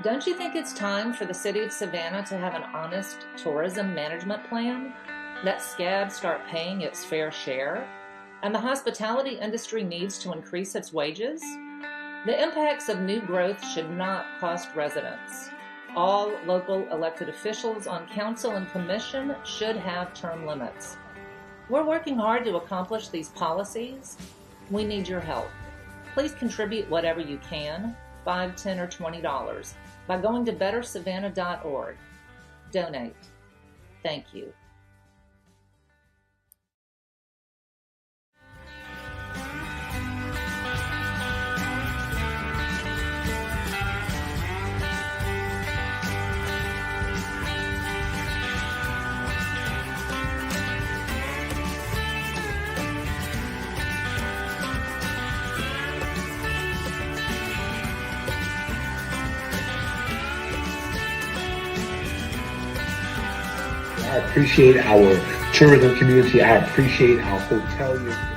Don't you think it's time for the city of Savannah to have an honest tourism management plan? Let SCAB start paying its fair share? And the hospitality industry needs to increase its wages? The impacts of new growth should not cost residents. All local elected officials on council and commission should have term limits. We're working hard to accomplish these policies. We need your help. Please contribute whatever you can, $5, $10, or $20, by going to bettersavannah.org. Donate. Thank you. I appreciate our tourism community. I appreciate our hoteliers.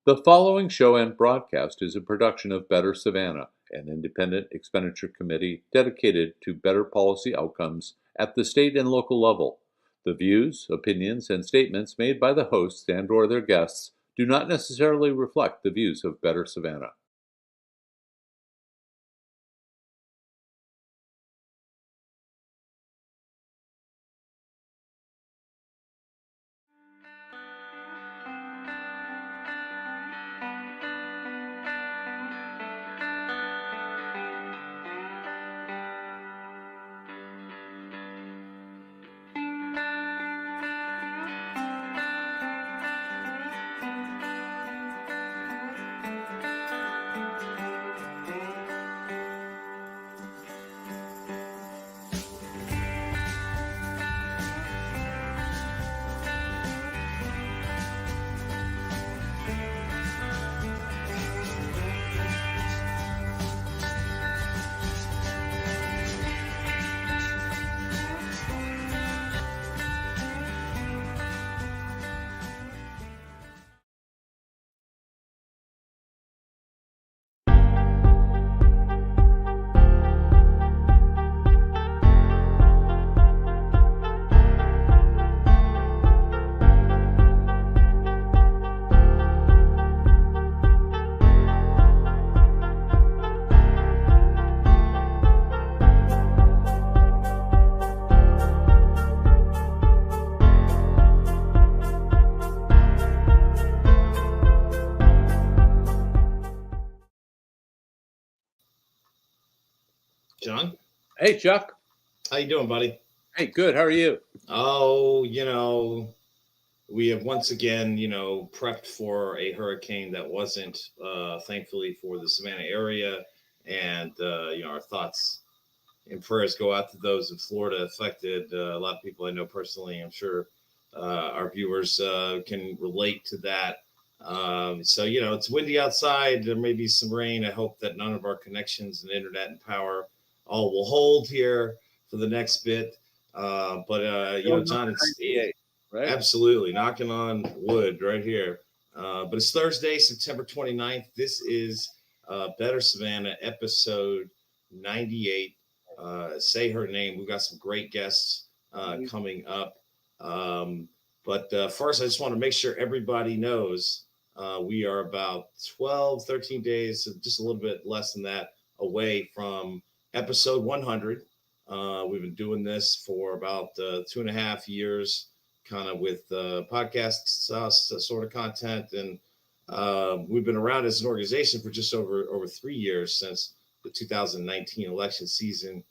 The following show and broadcast is a production of Better Savannah, an independent expenditure committee dedicated to better policy outcomes at the state and local level. The views, opinions, and statements made by the hosts and/or their guests do not necessarily reflect the views of Better Savannah. John? Hey, Chuck. How you doing, buddy? Hey, good. How are you? Oh, we have once again, prepped for a hurricane that wasn't, thankfully, for the Savannah area. And, our thoughts and prayers go out to those in Florida affected. A lot of people I know personally, I'm sure our viewers can relate to that. So, it's windy outside. There may be some rain. I hope that none of our connections and internet and power all will hold here for the next bit. John, it's right? Absolutely knocking on wood right here. But it's Thursday, September 29th. This is Better Savannah, episode 98. Say her name. We've got some great guests coming up. But first, I just want to make sure everybody knows we are about 12, 13 days, just a little bit less than that, away from episode 100. We've been doing this for about 2.5 years, kind of with podcasts sort of content. And we've been around as an organization for just over 3 years, since the 2019 election season.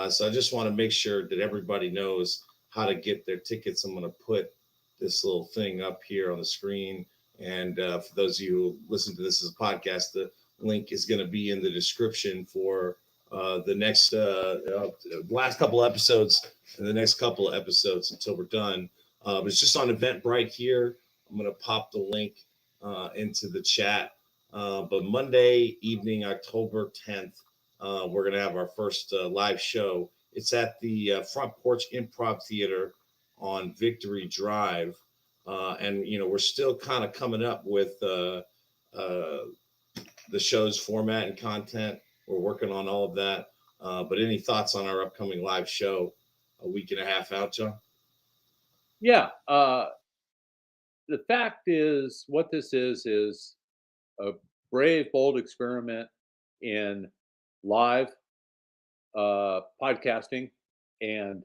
So I just want to make sure that everybody knows how to get their tickets. I'm going to put this little thing up here on the screen. And for those of you who listen to this as a podcast, the link is going to be in the description for the next last couple episodes and the next couple of episodes until we're done. It's just on Eventbrite here. I'm going to pop the link into the chat But Monday evening, October 10th, we're going to have our first live show. It's at the Front Porch Improv Theater on Victory Drive. And, we're still kind of coming up with the show's format and content. We're working on all of that. But any thoughts on our upcoming live show a week and a half out, John? Yeah. The fact is, what this is a brave, bold experiment in live podcasting, and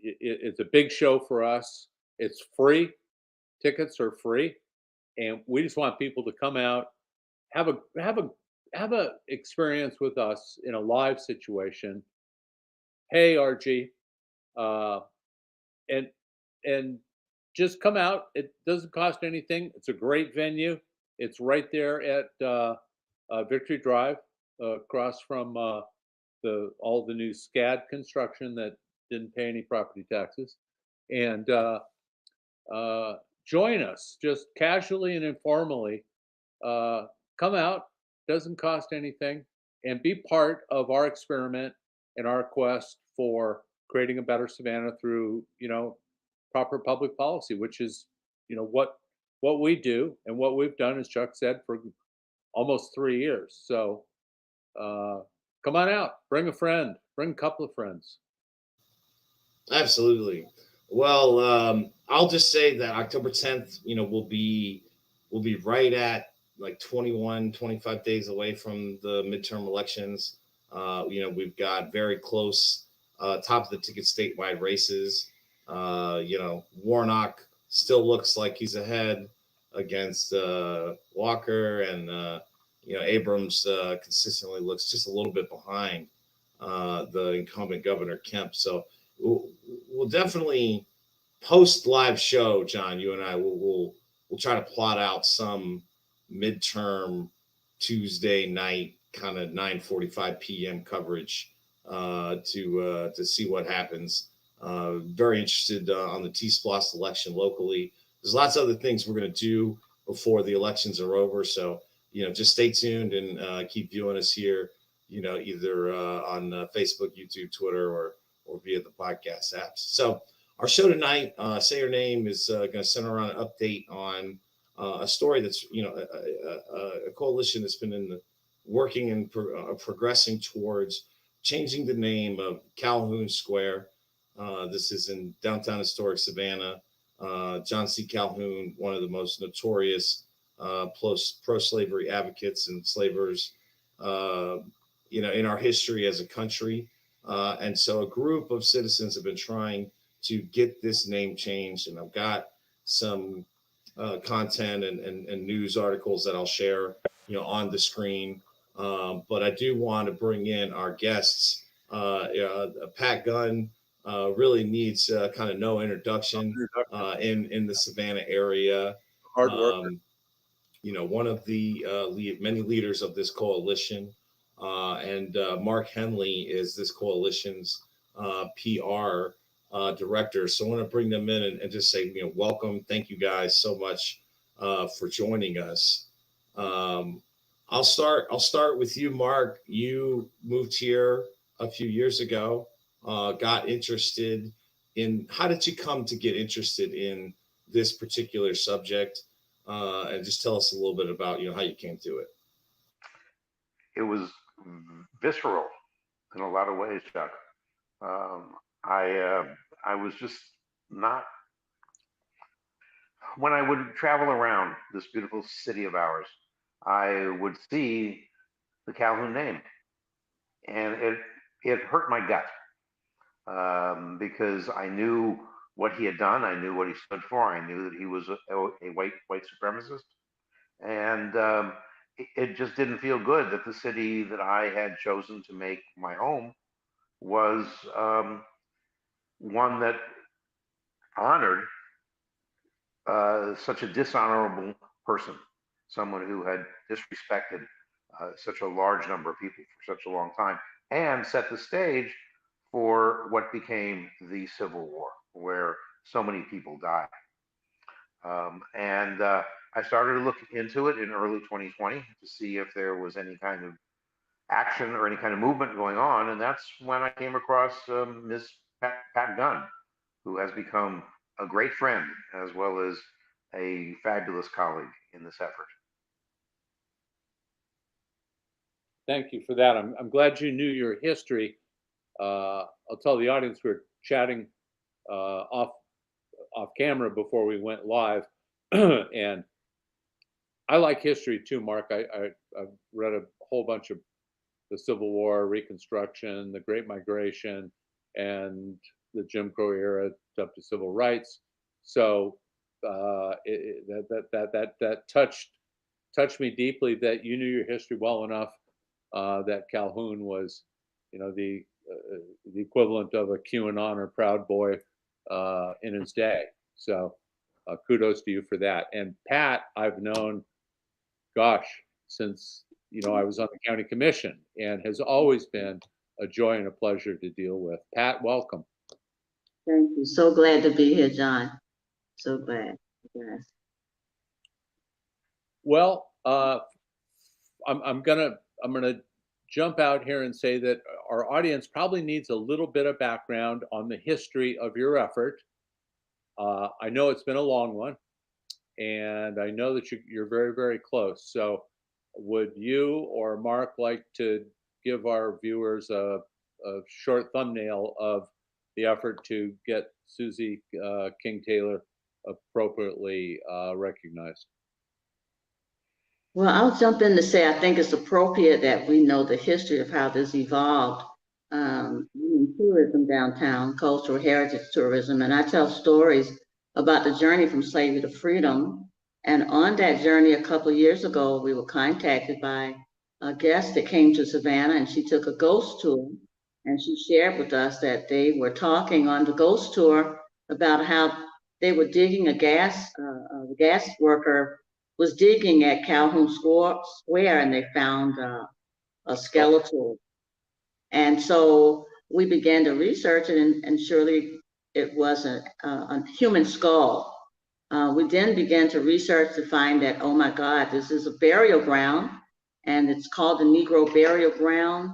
it's a big show for us. It's free. Tickets are free, and we just want people to come out, have a experience with us in a live situation. Hey, RG, uh, and and just come out. It doesn't cost anything. It's a great venue. It's right there at Victory Drive, across from all the new SCAD construction that didn't pay any property taxes, and join us just casually and informally. Come out, doesn't cost anything, and be part of our experiment and our quest for creating a better Savannah through proper public policy, which is what we do and what we've done, as Chuck said, for almost 3 years. So come on out, bring a friend, bring a couple of friends. Absolutely. Well, I'll just say that October 10th, we'll be right at like 21, 25 days away from the midterm elections. We've got very close top of the ticket statewide races. Warnock still looks like he's ahead against Walker, and Abrams consistently looks just a little bit behind the incumbent Governor Kemp. So we'll definitely post live show, John. You and I will try to plot out some midterm Tuesday night kind of 9:45 p.m. coverage to see what happens. Very interested on the T-Splosh election locally. There's lots of other things we're going to do before the elections are over. So just stay tuned and keep viewing us here. Either on Facebook, YouTube, Twitter, or via the podcast apps. So our show tonight, Say Your Name, is going to center around an update on a story that's, a coalition that's been working and progressing towards changing the name of Calhoun Square. This is in downtown historic Savannah. John C. Calhoun, one of the most notorious pro-slavery advocates and slavers, in our history as a country. And so a group of citizens have been trying to get this name changed. And I've got some content and news articles that I'll share, on the screen. But I do want to bring in our guests. Patt Gunn really needs kind of no introduction in the Savannah area. Hard worker. One of the many leaders of this coalition. And Marc Henley is this coalition's PR director. So I want to bring them in and just say, welcome. Thank you guys so much for joining us. I'll start with you, Marc. You moved here a few years ago, got interested in, how did you come to get interested in this particular subject? And just tell us a little bit about, how you came to it. It was visceral in a lot of ways, Chuck. I was just not. When I would travel around this beautiful city of ours, I would see the Calhoun name, and it hurt my gut, because I knew what he had done. I knew what he stood for. I knew that he was a white supremacist, and it just didn't feel good that the city that I had chosen to make my home was one that honored such a dishonorable person, someone who had disrespected such a large number of people for such a long time, and set the stage for what became the Civil War, where so many people died. And I I started to look into it in early 2020 to see if there was any kind of action or any kind of movement going on, and that's when I came across Ms. Patt Gunn, who has become a great friend as well as a fabulous colleague in this effort. Thank you for that. I'm glad you knew your history. I'll tell the audience we were chatting off camera before we went live, and I like history too, Marc. I've read a whole bunch of the Civil War, Reconstruction, the Great Migration, and the Jim Crow era up to civil rights. So that touched me deeply that you knew your history well enough that Calhoun was, the equivalent of a QAnon or Proud Boy in his day. So kudos to you for that. And Pat, I've known, gosh, since I was on the county commission, and has always been a joy and a pleasure to deal with. Pat, welcome. Thank you. So glad to be here, John. So glad. Yes. Well, I'm gonna jump out here and say that our audience probably needs a little bit of background on the history of your effort. I know it's been a long one, and I know that you're very, very close. So would you or Marc like to give our viewers a short thumbnail of the effort to get Susie King Taylor appropriately recognized? Well, I'll jump in to say I think it's appropriate that we know the history of how this evolved. Tourism downtown, cultural heritage tourism, and I tell stories about the journey from slavery to freedom. And on that journey a couple of years ago, we were contacted by a guest that came to Savannah, and she took a ghost tour, and she shared with us that they were talking on the ghost tour about how they were digging a gas worker was digging at Calhoun Square, and they found a skeletal. And so we began to research it, and surely it was a human skull. We then began to research to find that, oh my God, this is a burial ground, and it's called the Negro Burial Ground.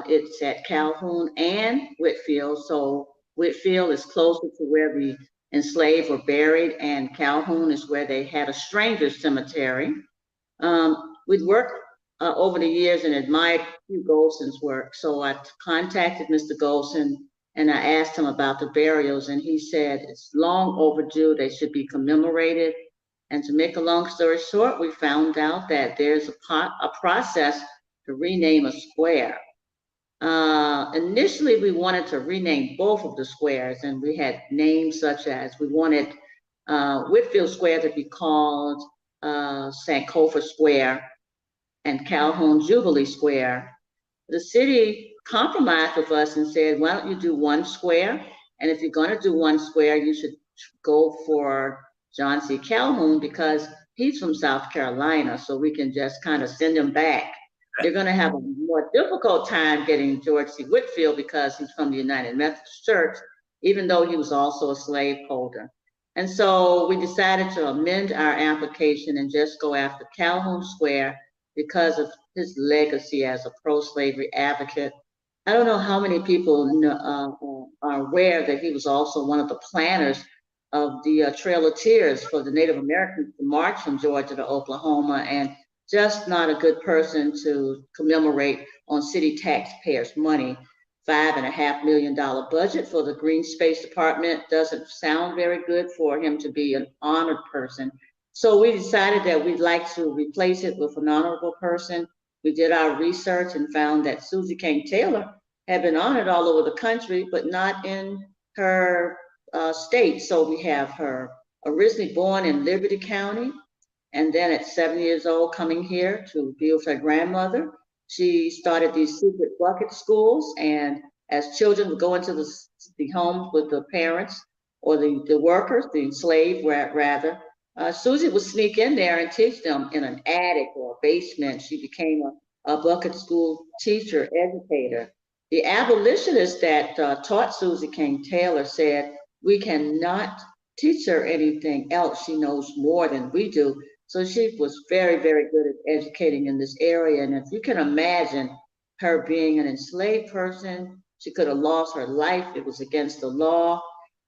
It's at Calhoun and Whitfield. So Whitfield is closer to where the enslaved were buried, and Calhoun is where they had a stranger's cemetery. We'd worked over the years and admired Hugh Golson's work. So I contacted Mr. Golson, and I asked him about the burials, and he said it's long overdue. They should be commemorated. And to make a long story short, we found out that there's a process to rename a square. Initially, we wanted to rename both of the squares, and we had names such as we wanted Whitfield Square to be called Sankofa Square and Calhoun Jubilee Square. The city compromised with us and said, why don't you do one square? And if you're going to do one square, you should go for John C. Calhoun because he's from South Carolina, so we can just kind of send him back. You're going to have a more difficult time getting George C. Whitfield because he's from the United Methodist Church, even though he was also a slaveholder. And so we decided to amend our application and just go after Calhoun Square because of his legacy as a pro-slavery advocate. I don't know how many people are aware that he was also one of the planners of the Trail of Tears for the Native Americans to march from Georgia to Oklahoma, and just not a good person to commemorate on city taxpayers' money. $5.5 million budget for the Green Space Department doesn't sound very good for him to be an honored person. So we decided that we'd like to replace it with an honorable person. We did our research and found that Susie King Taylor had been honored all over the country, but not in her state. So we have her originally born in Liberty County, and then at 7 years old coming here to be with her grandmother. She started these secret bucket schools, and as children would go into the homes with the parents or the workers, the enslaved rather, Susie would sneak in there and teach them in an attic or a basement. She became a bucket school teacher, educator. The abolitionist that taught Susie King Taylor said, we cannot teach her anything else. She knows more than we do. So she was very, very good at educating in this area. And if you can imagine her being an enslaved person, she could have lost her life. It was against the law.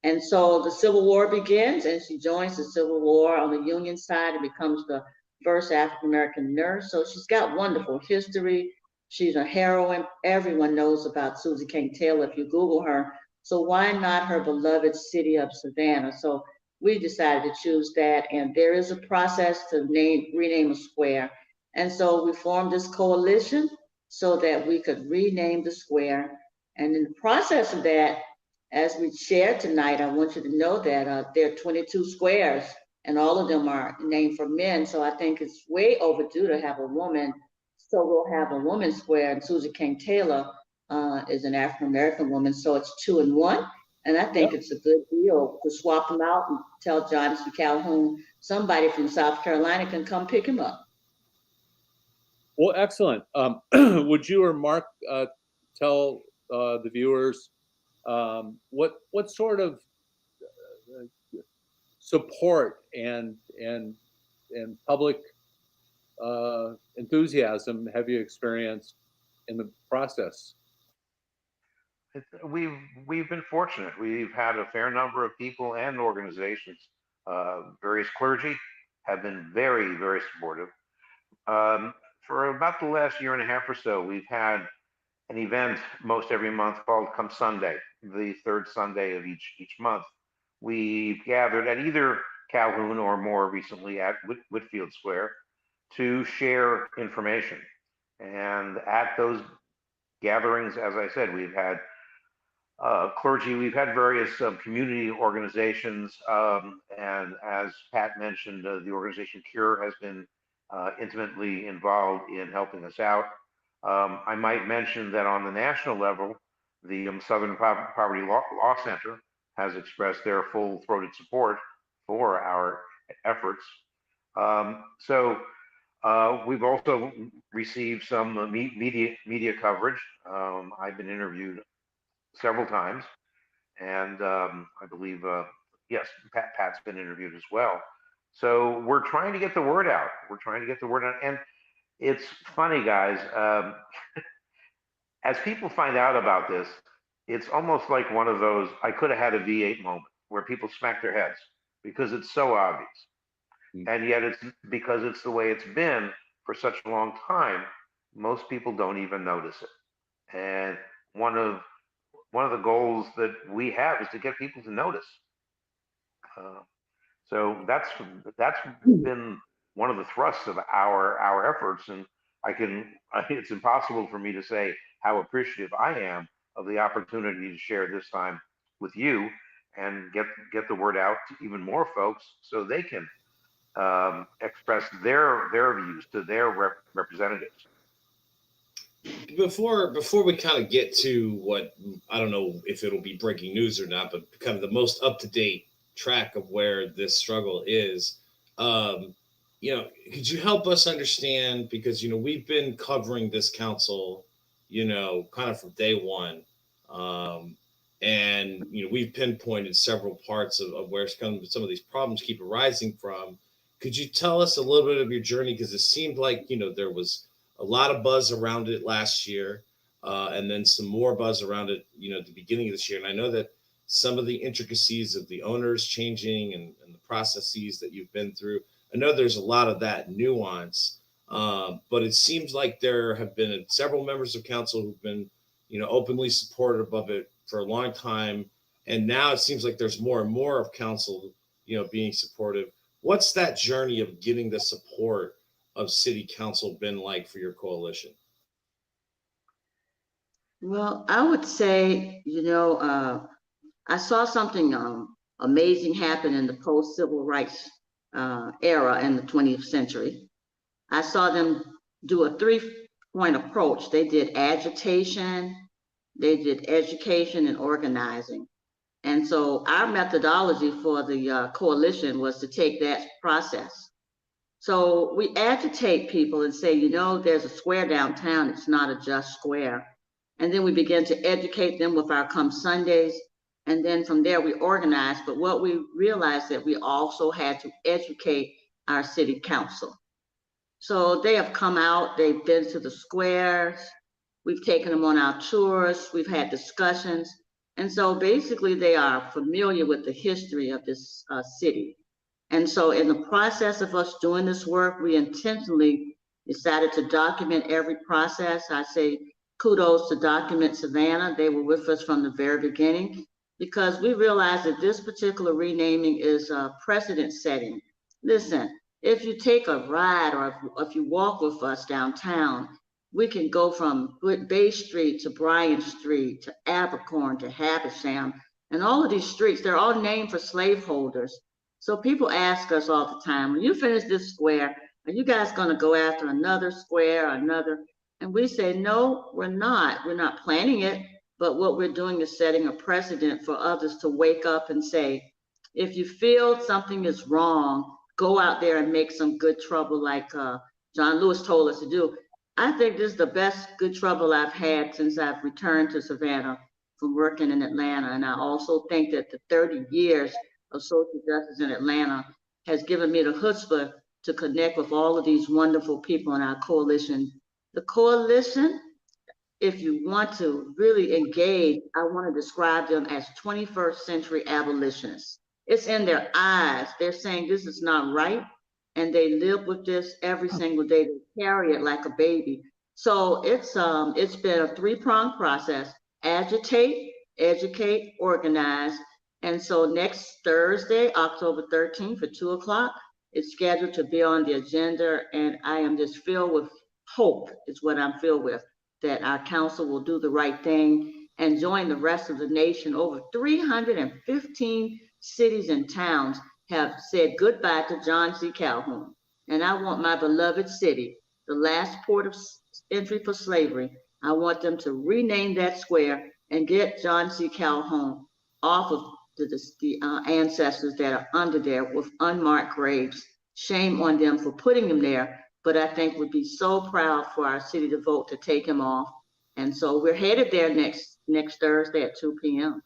And so the Civil War begins, and she joins the Civil War on the Union side and becomes the first African-American nurse. So she's got wonderful history. She's a heroine. Everyone knows about Susie King Taylor if you Google her. So why not her beloved city of Savannah? So we decided to choose that, and there is a process to rename a square. And so we formed this coalition so that we could rename the square. And in the process of that, as we shared tonight, I want you to know that there are 22 squares, and all of them are named for men. So I think it's way overdue to have a woman. So we'll have a woman square, and Susie King Taylor is an African-American woman. So it's 2 and 1. And I think it's a good deal to swap them out and tell John C. Calhoun somebody from South Carolina can come pick him up. Well, excellent. Would you or Marc tell the viewers what sort of support and public enthusiasm have you experienced in the process? We've been fortunate. We've had a fair number of people and organizations. Various clergy have been very, very supportive. For about the last year and a half or so, we've had an event most every month called Come Sunday, the third Sunday of each month. We gathered at either Calhoun or more recently at Whitfield Square to share information. And at those gatherings, as I said, we've had clergy, we've had various community organizations, and as Pat mentioned, the organization CURE has been intimately involved in helping us out. I might mention that on the national level, the Southern Poverty Law Center has expressed their full-throated support for our efforts. So we've also received some media coverage. I've been interviewed several times, and I believe, yes, Pat's been interviewed as well. So we're trying to get the word out. We're trying to get the word out, and it's funny, guys. As people find out about this, it's almost like one of those I could have had a V8 moment where people smack their heads because it's so obvious. And yet it's because it's the way it's been for such a long time, most people don't even notice it. And one of the goals that we have is to get people to notice. So that's been one of the thrusts of our efforts. And it's impossible for me to say how appreciative I am of the opportunity to share this time with you and get the word out to even more folks so they can express their views to their representatives. Before we kind of get to what, I don't know if it'll be breaking news or not, but kind of the most up-to-date track of where this struggle is, could you help us understand, because we've been covering this council kind of from day one, and we've pinpointed several parts of where some of these problems keep arising from. Could you tell us a little bit of your journey, because it seemed like there was a lot of buzz around it last year, and then some more buzz around it at the beginning of this year. And I know that some of the intricacies of the owners changing and the processes that you've been through, I know there's a lot of that nuance, but it seems like there have been several members of council who've been openly supportive of it for a long time, and now it seems like there's more and more of council being supportive. What's that journey of getting the support of city council been like for your coalition? Well, I would say, I saw something amazing happen in the post-civil rights era in the 20th century. I saw them do a 3-point approach. They did agitation, they did education, and organizing. And so our methodology for the coalition was to take that process. So we agitate people and say, there's a square downtown, it's not a just square. And then we begin to educate them with our Come Sundays. And then from there, we organized. But what we realized that we also had to educate our city council. So they have come out, they've been to the squares, we've taken them on our tours, we've had discussions. And so basically they are familiar with the history of this city. And so in the process of us doing this work, we intentionally decided to document every process. I say kudos to Document Savannah. They were with us from the very beginning because we realized that this particular renaming is precedent setting. Listen, if you take a ride or if you walk with us downtown, we can go from Bay Street to Bryant Street to Abercorn to Havisham. And all of these streets, they're all named for slaveholders. So people ask us all the time, when you finish this square, are you guys going to go after another square, another? And we say, no, we're not. We're not planning it. But what we're doing is setting a precedent for others to wake up and say, if you feel something is wrong, go out there and make some good trouble like John Lewis told us to do. I think this is the best good trouble I've had since I've returned to Savannah from working in Atlanta. And I also think that the 30 years of social justice in Atlanta has given me the chutzpah to connect with all of these wonderful people in our coalition. The coalition, if you want to really engage, I want to describe them as 21st century abolitionists. It's in their eyes. They're saying this is not right. And they live with this every single day. They carry it like a baby. So it's been a three-pronged process: agitate, educate, organize. And so next Thursday, October 13th at 2 o'clock, it's scheduled to be on the agenda. And I am just filled with hope, is what I'm filled with, that our council will do the right thing and join the rest of the nation. Over 315 cities and towns have said goodbye to John C. Calhoun. And I want my beloved city, the last port of entry for slavery, I want them to rename that square and get John C. Calhoun off of the ancestors that are under there with unmarked graves. Shame on them for putting them there, but I think we'd be so proud for our city to vote to take him off. And so we're headed there next Thursday at 2 p.m.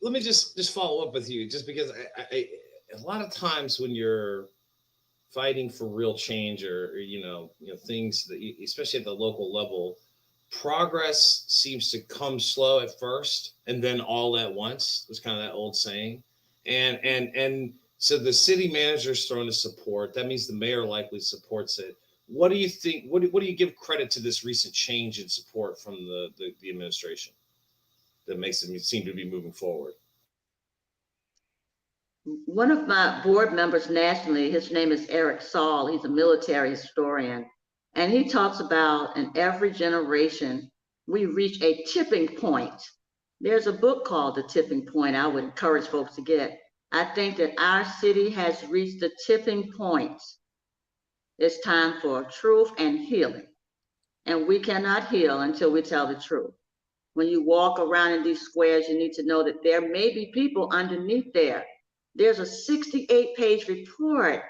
Let me just follow up with you, just because I a lot of times when you're fighting for real change or things that especially at the local level, progress seems to come slow at first and then all at once. It's kind of that old saying. And so the city manager's throwing the support. That means the mayor likely supports it. What do you think? What do you give credit to this recent change in support from the administration that makes them seem to be moving forward? One of my board members nationally, his name is Eric Saul. He's a military historian. And he talks about in every generation, we reach a tipping point. There's a book called The Tipping Point I would encourage folks to get. I think that our city has reached the tipping point. It's time for truth and healing. And we cannot heal until we tell the truth. When you walk around in these squares, you need to know that there may be people underneath there. There's a 68-page report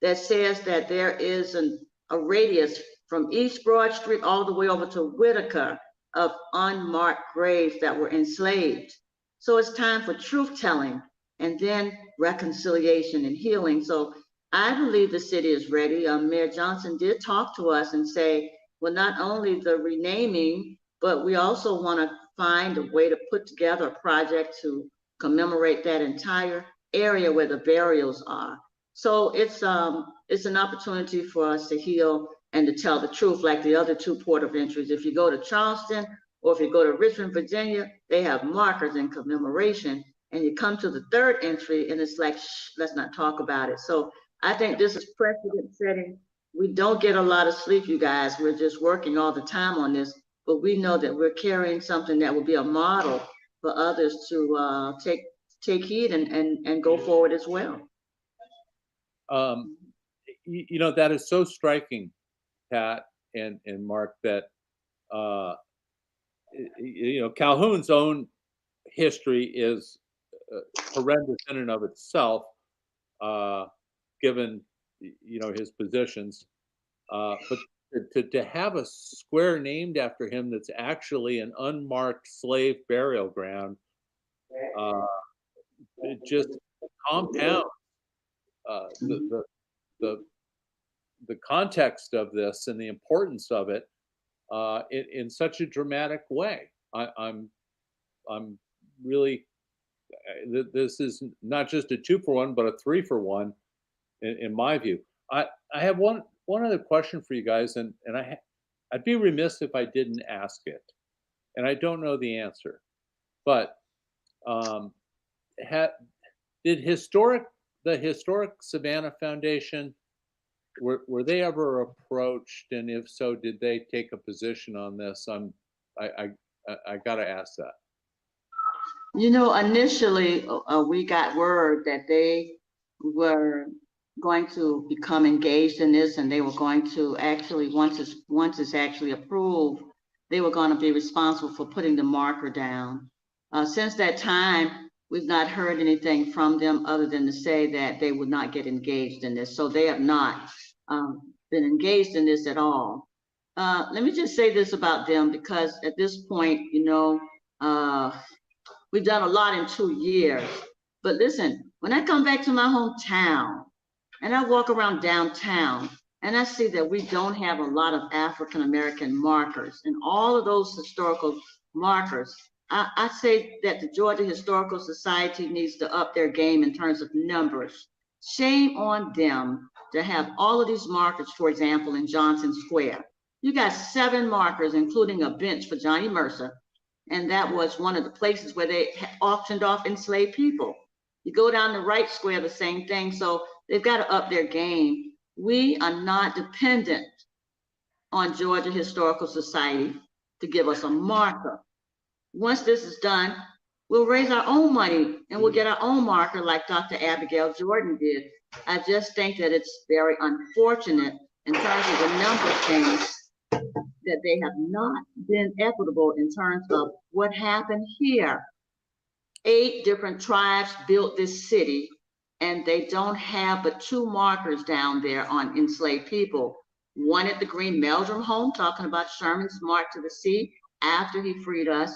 that says that there is a radius from East Broad Street all the way over to Whitaker of unmarked graves that were enslaved. So it's time for truth telling and then reconciliation and healing. So I believe the city is ready. Mayor Johnson did talk to us and say, well, not only the renaming, but we also want to find a way to put together a project to commemorate that entire area where the burials are. So it's an opportunity for us to heal and to tell the truth, like the other two port of entries. If you go to Charleston or if you go to Richmond, Virginia, they have markers in commemoration. And you come to the third entry and it's like, shh, let's not talk about it. So I think this is precedent setting. We don't get a lot of sleep, you guys. We're just working all the time on this, but we know that we're carrying something that will be a model for others to take heed and go forward as well. That is so striking, Pat and Marc, that Calhoun's own history is horrendous in and of itself, given his positions, but to have a square named after him that's actually an unmarked slave burial ground it just compounds the context of this and the importance of it in such a dramatic way. I'm really, this is not just a 2-for-1, but a 3-for-1 in my view. I have one other question for you guys, and I'd be remiss if I didn't ask it, and I don't know the answer, but did the Historic Savannah Foundation, were they ever approached, and if so, did they take a position on this? I gotta ask that. Initially, we got word that they were going to become engaged in this, and they were going to actually, once it's actually approved, they were going to be responsible for putting the marker down. Since that time, we've not heard anything from them other than to say that they would not get engaged in this. So they have not been engaged in this at all. Let me just say this about them, because at this point, we've done a lot in 2 years. But listen, when I come back to my hometown and I walk around downtown and I see that we don't have a lot of African-American markers, and all of those historical markers, I say that the Georgia Historical Society needs to up their game in terms of numbers. Shame on them to have all of these markers, for example, in Johnson Square. You got 7 markers, including a bench for Johnny Mercer. And that was one of the places where they auctioned off enslaved people. You go down the Wright Square, the same thing. So they've got to up their game. We are not dependent on Georgia Historical Society to give us a marker. Once this is done, we'll raise our own money and we'll get our own marker like Dr. Abigail Jordan did. I just think that it's very unfortunate in terms of the number of things that they have not been equitable in terms of what happened here. 8 different tribes built this city, and they don't have but 2 markers down there on enslaved people. One at the Green Meldrum home, talking about Sherman's march to the sea after he freed us,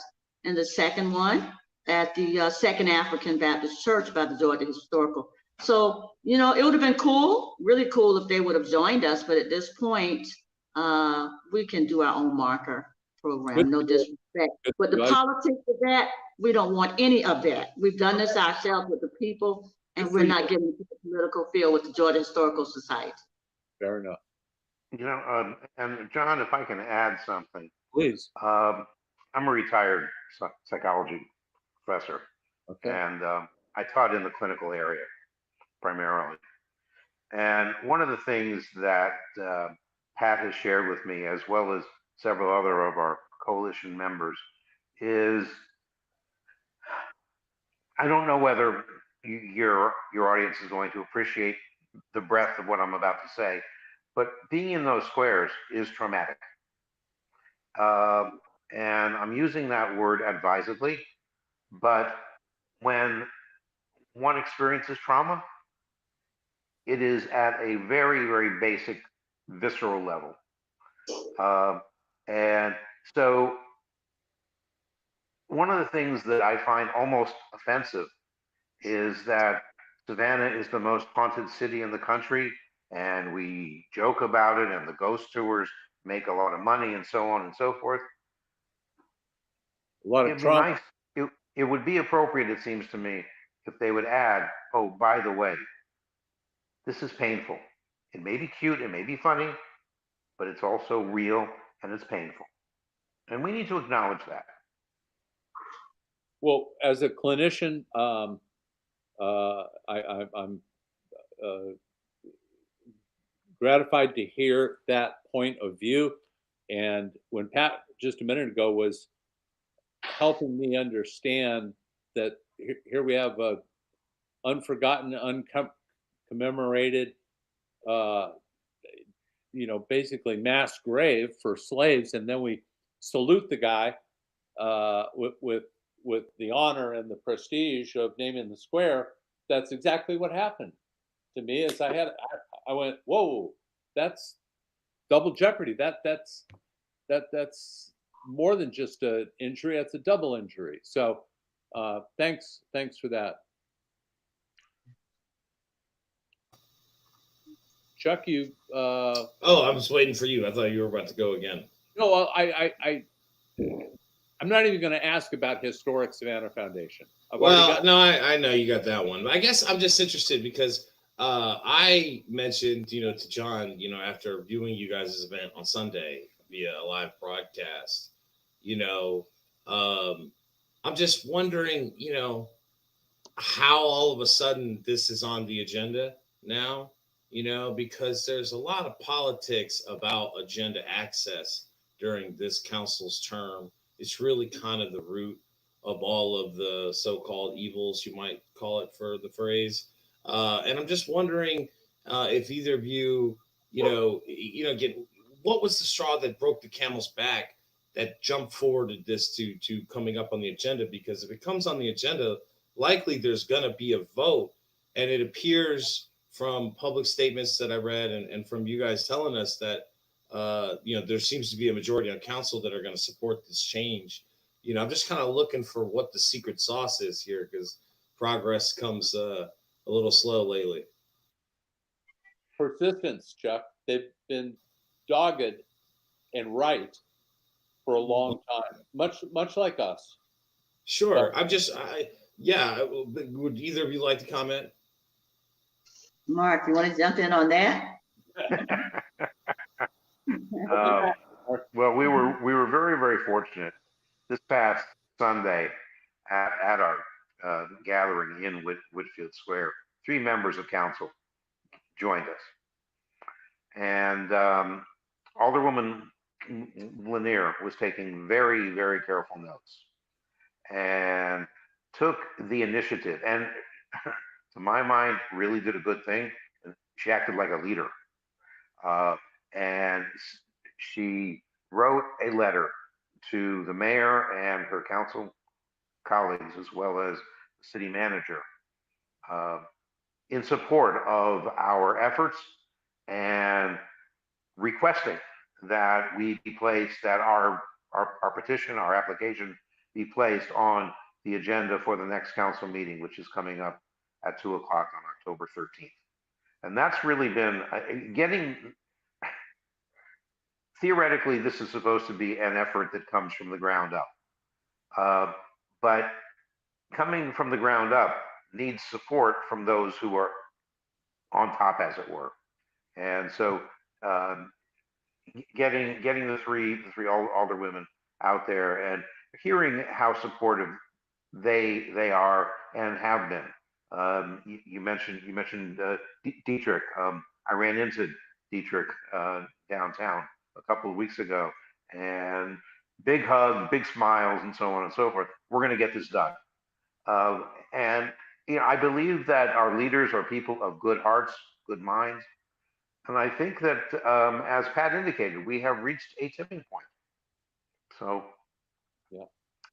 and the second one at the Second African Baptist Church by the Georgia Historical. So, it would have been cool, really cool if they would have joined us, but at this point, we can do our own marker program, no disrespect. But the politics of that, we don't want any of that. We've done this ourselves with the people, and we're not getting into the political field with the Georgia Historical Society. Fair enough. And John, if I can add something. Please. I'm a retired psychology professor, okay. And I taught in the clinical area primarily. And one of the things that Pat has shared with me, as well as several other of our coalition members, is I don't know whether your audience is going to appreciate the breadth of what I'm about to say, but being in those squares is traumatic. And I'm using that word advisedly, but when one experiences trauma, it is at a very, very basic, visceral level. And so one of the things that I find almost offensive is that Savannah is the most haunted city in the country, and we joke about it, and the ghost tours make a lot of money, and so on and so forth. A lot of trauma. It would be appropriate, it seems to me, if they would add, oh, by the way, this is painful. It may be cute, it may be funny, but it's also real and it's painful. And we need to acknowledge that. Well, as a clinician, I'm gratified to hear that point of view. And when Pat just a minute ago was helping me understand that here we have a unforgotten, uncommemorated, basically mass grave for slaves, and then we salute the guy with the honor and the prestige of naming the square. That's exactly what happened to me. As I went, whoa, that's double jeopardy. That's more than just an injury. That's a double injury. So Thanks for that. Chuck, you. Oh, I was waiting for you. I thought you were about to go again. No, I'm not even going to ask about Historic Savannah Foundation. No, I know you got that one. But I guess I'm just interested because I mentioned, to John, after viewing you guys' event on Sunday via a live broadcast, I'm just wondering, how all of a sudden this is on the agenda now, because there's a lot of politics about agenda access during this council's term. It's really kind of the root of all of the so-called evils, you might call it, for the phrase. And I'm just wondering if either of you, what was the straw that broke the camel's back that jumped forwarded this to coming up on the agenda? Because if it comes on the agenda, likely there's going to be a vote. And it appears from public statements that I read and from you guys telling us that, there seems to be a majority on council that are going to support this change. I'm just kind of looking for what the secret sauce is here, because progress comes a little slow lately. Persistence, Chuck. They've been dogged and right for a long time, much like us. Sure. Would either of you like to comment? Mark, you want to jump in on that? Well, we were very, very fortunate this past Sunday at our gathering in Whitfield Square. 3 members of council joined us, and Alderwoman Lanier was taking very, very careful notes and took the initiative, and to my mind, really did a good thing. She acted like a leader, and she wrote a letter to the mayor and her council colleagues, as well as the city manager, in support of our efforts and requesting that we be placed, that our petition, our application be placed on the agenda for the next council meeting, which is coming up at 2 o'clock on October 13th. And that's really been theoretically, this is supposed to be an effort that comes from the ground up. But coming from the ground up needs support from those who are on top, as it were. And so getting the three alderwomen out there and hearing how supportive they are and have been. You mentioned Dietrich. I ran into Dietrich downtown a couple of weeks ago, and big hug, big smiles, and so on and so forth. We're going to get this done. And I believe that our leaders are people of good hearts, good minds. And I think that, as Pat indicated, we have reached a tipping point. So, yeah.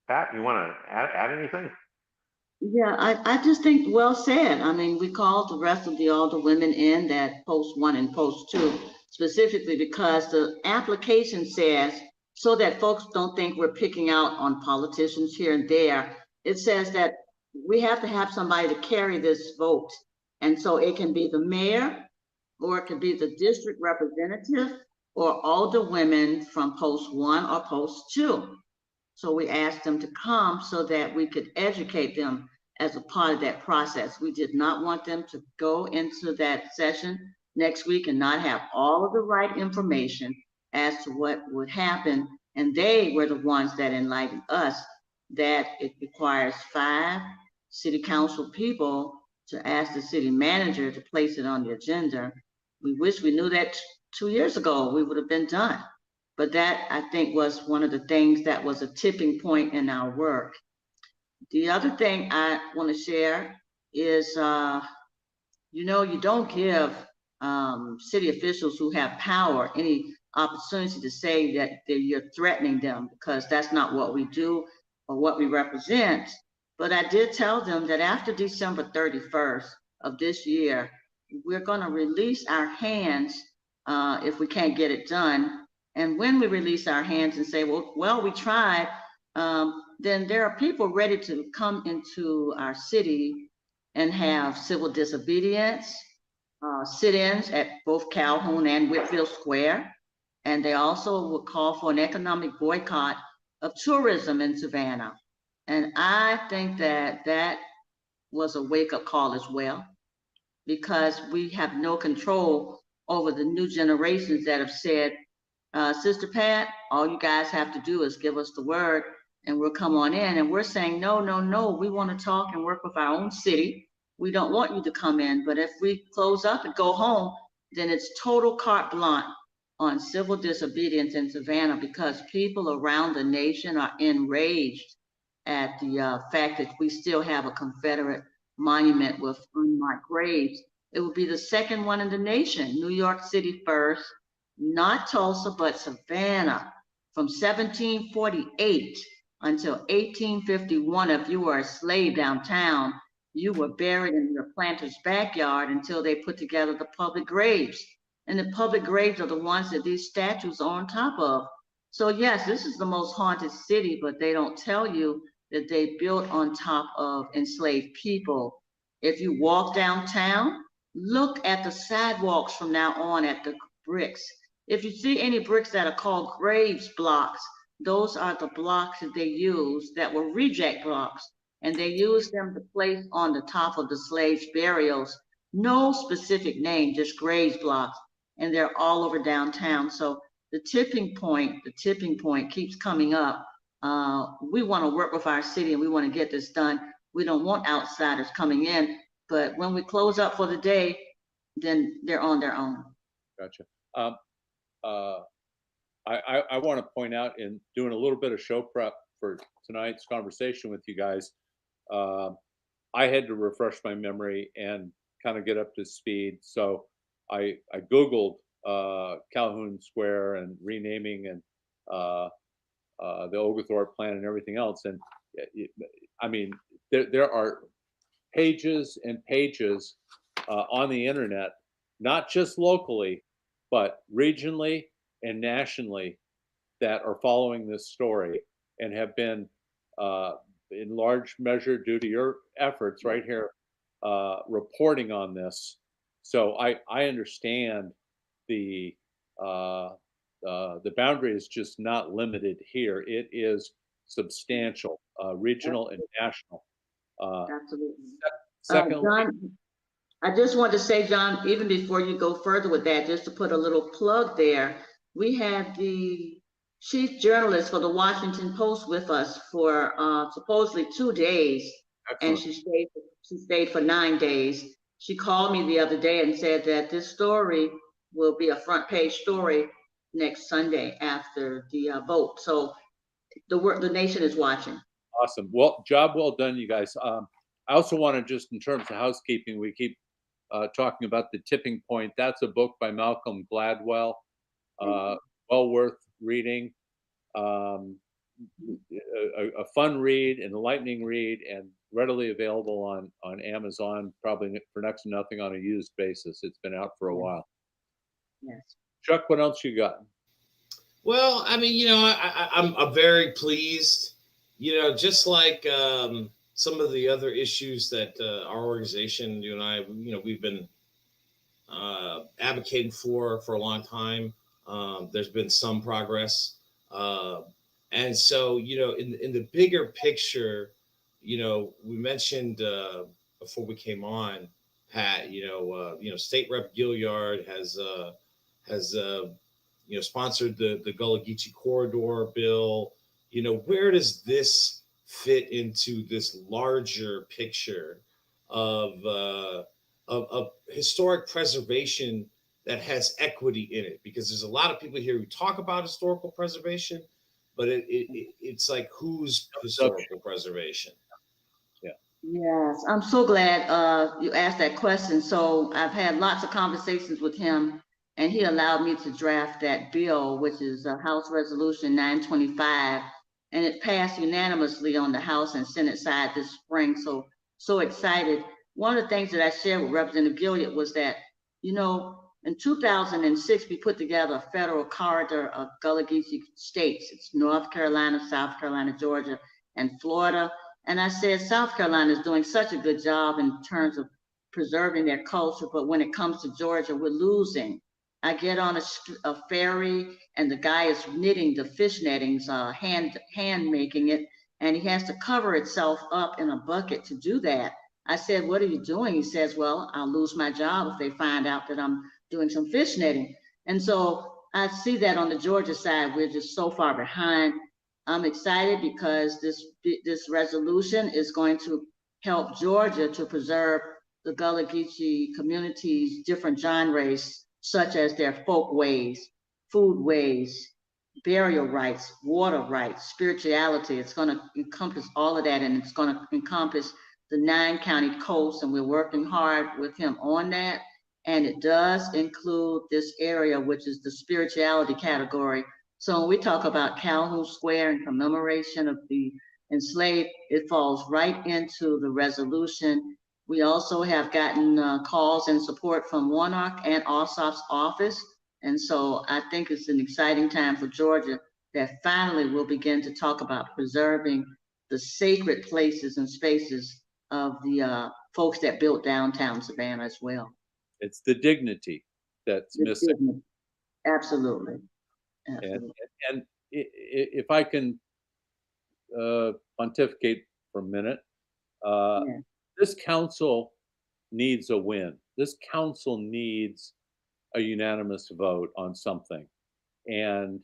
Pat, you want to add anything? Yeah, I just think well said. I mean, we called the rest of the alderwomen in that post 1 and post 2, specifically because the application says, so that folks don't think we're picking out on politicians here and there, it says that we have to have somebody to carry this vote. And so it can be the mayor, or it could be the district representative, or alderwomen from post 1 or post 2. So we asked them to come so that we could educate them as a part of that process. We did not want them to go into that session next week and not have all of the right information as to what would happen. And they were the ones that enlightened us that it requires 5 city council people to ask the city manager to place it on the agenda. We wish we knew that 2 years ago, we would have been done. But that, I think, was one of the things that was a tipping point in our work. The other thing I want to share is, you don't give city officials who have power any opportunity to say that you're threatening them, because that's not what we do or what we represent. But I did tell them that after December 31st of this year, we're going to release our hands if we can't get it done. And when we release our hands and say, well, we tried, then there are people ready to come into our city and have civil disobedience, sit-ins at both Calhoun and Whitfield Square. And they also will call for an economic boycott of tourism in Savannah. And I think that that was a wake-up call as well, because we have no control over the new generations that have said, Sister Pat, all you guys have to do is give us the word and we'll come on in. And we're saying, no, no, no, we want to talk and work with our own city. We don't want you to come in. But if we close up and go home, then it's total carte blanche on civil disobedience in Savannah, because people around the nation are enraged at the fact that we still have a Confederate monument with unmarked graves. It will be the second one in the nation. New York City first, not Tulsa, but Savannah. From 1748 until 1851, if you were a slave downtown, you were buried in your planter's backyard until they put together the public graves. And the public graves are the ones that these statues are on top of. So yes, this is the most haunted city, but they don't tell you that they built on top of enslaved people. If you walk downtown, look at the sidewalks from now on at the bricks. If you see any bricks that are called graves blocks, those are the blocks that they use that were reject blocks, and they used them to place on the top of the slaves' burials. No specific name, just graves blocks, and they're all over downtown. So the tipping point keeps coming up. We want to work with our city and we want to get this done. We don't want outsiders coming in, but when we close up for the day, then they're on their own. Gotcha. I want to point out, in doing a little bit of show prep for tonight's conversation with you guys, I had to refresh my memory and kind of get up to speed. So I Googled Calhoun Square and renaming and the Oglethorpe plan and everything else. And I mean, there are pages and pages on the internet, not just locally, but regionally and nationally, that are following this story and have been, in large measure, due to your efforts right here, reporting on this. So I understand the boundary is just not limited here. It is substantial, regional and national. Absolutely. Secondly, John, I just want to say, John, even before you go further with that, just to put a little plug there, we had the chief journalist for the Washington Post with us for supposedly 2 days. Excellent. And she stayed for 9 days. She called me the other day and said that this story will be a front page story next Sunday after the vote. So the nation is watching. Awesome. Well, job well done, you guys. I also want to, just in terms of housekeeping, we keep talking about The Tipping Point. That's a book by Malcolm Gladwell. Well worth reading. A fun read, an enlightening read, and readily available on Amazon, probably for next to nothing on a used basis. It's been out for a while. Yes. Chuck, what else you got? Well, I mean, I'm very pleased. Just like some of the other issues that our organization, you and I, we've been advocating for a long time. There's been some progress. And so, in the bigger picture, we mentioned before we came on, Pat, State Rep Gilliard has sponsored the Gullah Geechee corridor bill. Where does this fit into this larger picture of historic preservation that has equity in it? Because there's a lot of people here who talk about historical preservation, but it's like, whose historical preservation? Yeah. Yes, I'm so glad you asked that question. So I've had lots of conversations with him, and he allowed me to draft that bill, which is House Resolution 925, and it passed unanimously on the House and Senate side this spring. So excited. One of the things that I shared with Representative Gilliard was that, in 2006, we put together a federal corridor of Gullah Geechee states. It's North Carolina, South Carolina, Georgia, and Florida. And I said, South Carolina is doing such a good job in terms of preserving their culture, but when it comes to Georgia, we're losing. I get on a ferry, and the guy is knitting the fish nettings, hand making it, and he has to cover itself up in a bucket to do that. I said, what are you doing? He says, well, I'll lose my job if they find out that I'm doing some fish netting. And so I see that on the Georgia side, we're just so far behind. I'm excited because this resolution is going to help Georgia to preserve the Gullah Geechee community's different genres, such as their folk ways, food ways, burial rights, water rights, spirituality. It's going to encompass all of that, and it's going to encompass the 9-county coast, and we're working hard with him on that. And it does include this area, which is the spirituality category. So when we talk about Calhoun Square in commemoration of the enslaved, it falls right into the resolution. We also have gotten calls and support from Warnock and Ossoff's office. And so I think it's an exciting time for Georgia that finally we'll begin to talk about preserving the sacred places and spaces of the folks that built downtown Savannah as well. It's the dignity that's missing. Dignity. Absolutely. And if I can pontificate for a minute, this council needs a win. This council needs a unanimous vote on something. And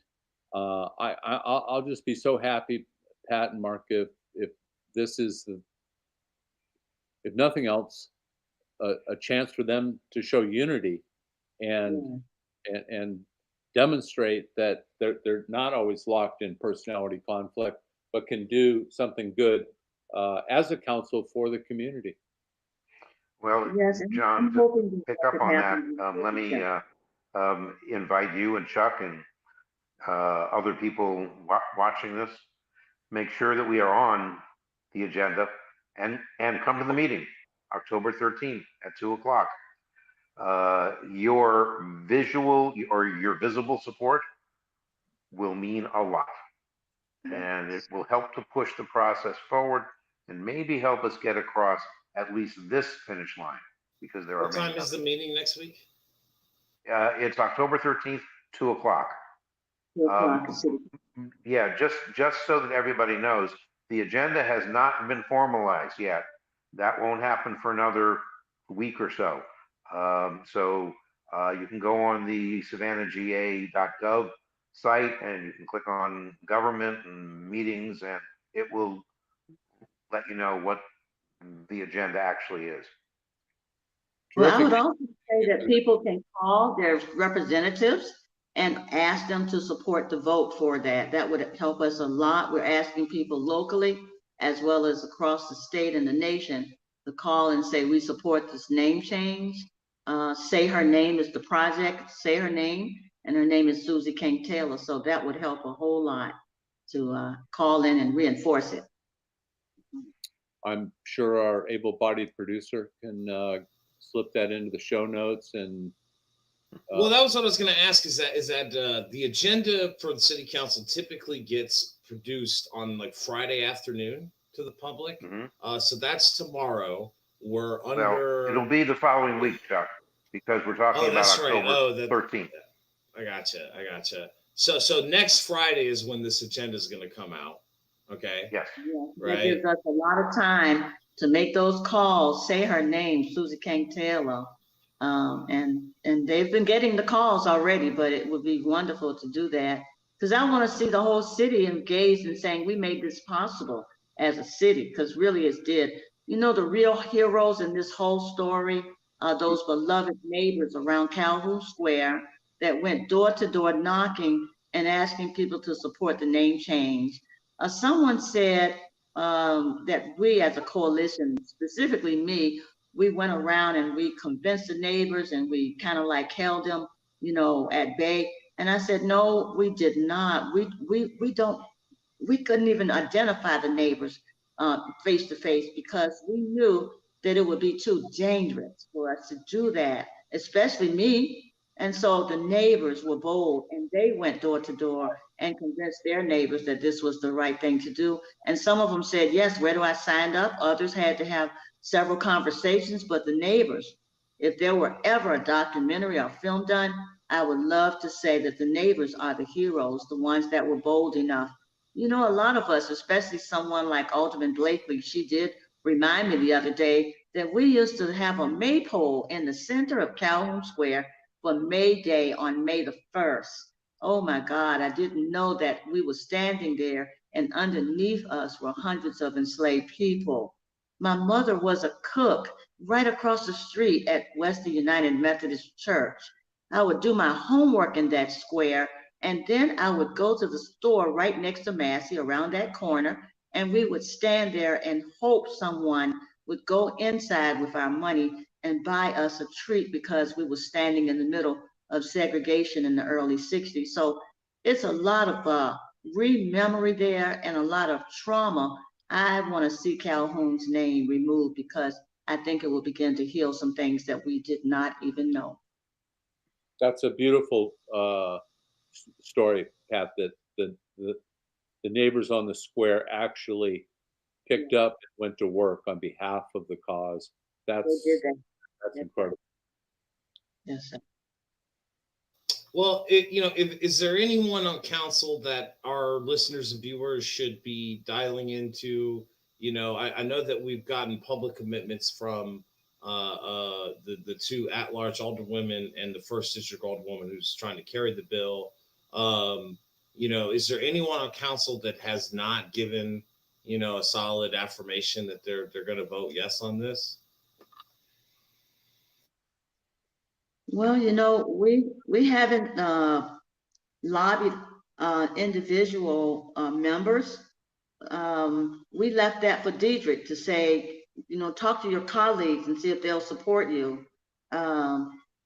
I'll just be so happy, Pat and Marc, if this is, if nothing else, a chance for them to show unity and demonstrate that they're not always locked in personality conflict, but can do something good as a council for the community. Well, yes, John, to pick up on that, let me invite you and Chuck and other people watching this, make sure that we are on the agenda and come to the meeting October 13th at 2 o'clock. Your visual or your visible support will mean a lot, and it will help to push the process forward and maybe help us get across at least this finish line, because there are What time is the meeting next week? It's October 13th, 2 o'clock. Yeah, just so that everybody knows, the agenda has not been formalized yet. That won't happen for another week or so. So you can go on the savannahga.gov site and you can click on government and meetings, and it will let you know what the agenda actually is. Well, I would also say that people can call their representatives and ask them to support the vote for that. That would help us a lot. We're asking people locally as well as across the state and the nation to call and say, we support this name change. Say her name is the project, say her name, and her name is Susie King Taylor. So that would help a whole lot to call in and reinforce it. I'm sure our able-bodied producer can slip that into the show notes. And well, that was what I was going to ask. Is that the agenda for the city council typically gets produced on like Friday afternoon to the public? Mm-hmm. So that's tomorrow. We're under. Well, it'll be the following week, Chuck, because we're talking about October 13th. I gotcha. So next Friday is when this agenda is going to come out. Okay. Yes. Yeah, right. That gives us a lot of time to make those calls. Say her name, Susie King Taylor, and they've been getting the calls already. But it would be wonderful to do that, because I want to see the whole city engaged in saying we made this possible as a city, because really it did. You know, the real heroes in this whole story are those beloved neighbors around Calhoun Square that went door to door knocking and asking people to support the name change. Someone said that we as a coalition, specifically me, we went around and we convinced the neighbors and we kind of like held them, you know, at bay. And I said, no, we did not. We couldn't even identify the neighbors face to face, because we knew that it would be too dangerous for us to do that, especially me. And so the neighbors were bold and they went door to door and convince their neighbors that this was the right thing to do. And some of them said, yes, where do I sign up? Others had to have several conversations, but the neighbors, if there were ever a documentary or film done, I would love to say that the neighbors are the heroes, the ones that were bold enough. You know, a lot of us, especially someone like Alderman Blakely, she did remind me the other day that we used to have a maypole in the center of Calhoun Square for May Day on May the 1st. Oh my God, I didn't know that we were standing there and underneath us were hundreds of enslaved people. My mother was a cook right across the street at Western United Methodist Church. I would do my homework in that square, and then I would go to the store right next to Massey around that corner, and we would stand there and hope someone would go inside with our money and buy us a treat because we were standing in the middle of segregation in the early 60s. So it's a lot of re-memory there and a lot of trauma. I want to see Calhoun's name removed because I think it will begin to heal some things that we did not even know. That's a beautiful story, Pat, that the neighbors on the square actually picked up and went to work on behalf of the cause. That's incredible. Yes, sir. Well, is there anyone on council that our listeners and viewers should be dialing into? I know that we've gotten public commitments from the two at-large alderwomen and the first district alderwoman who's trying to carry the bill. Is there anyone on council that has not given a solid affirmation that they're going to vote yes on this? Well, we haven't lobbied individual members. We left that for Diedrich to say, talk to your colleagues and see if they'll support you.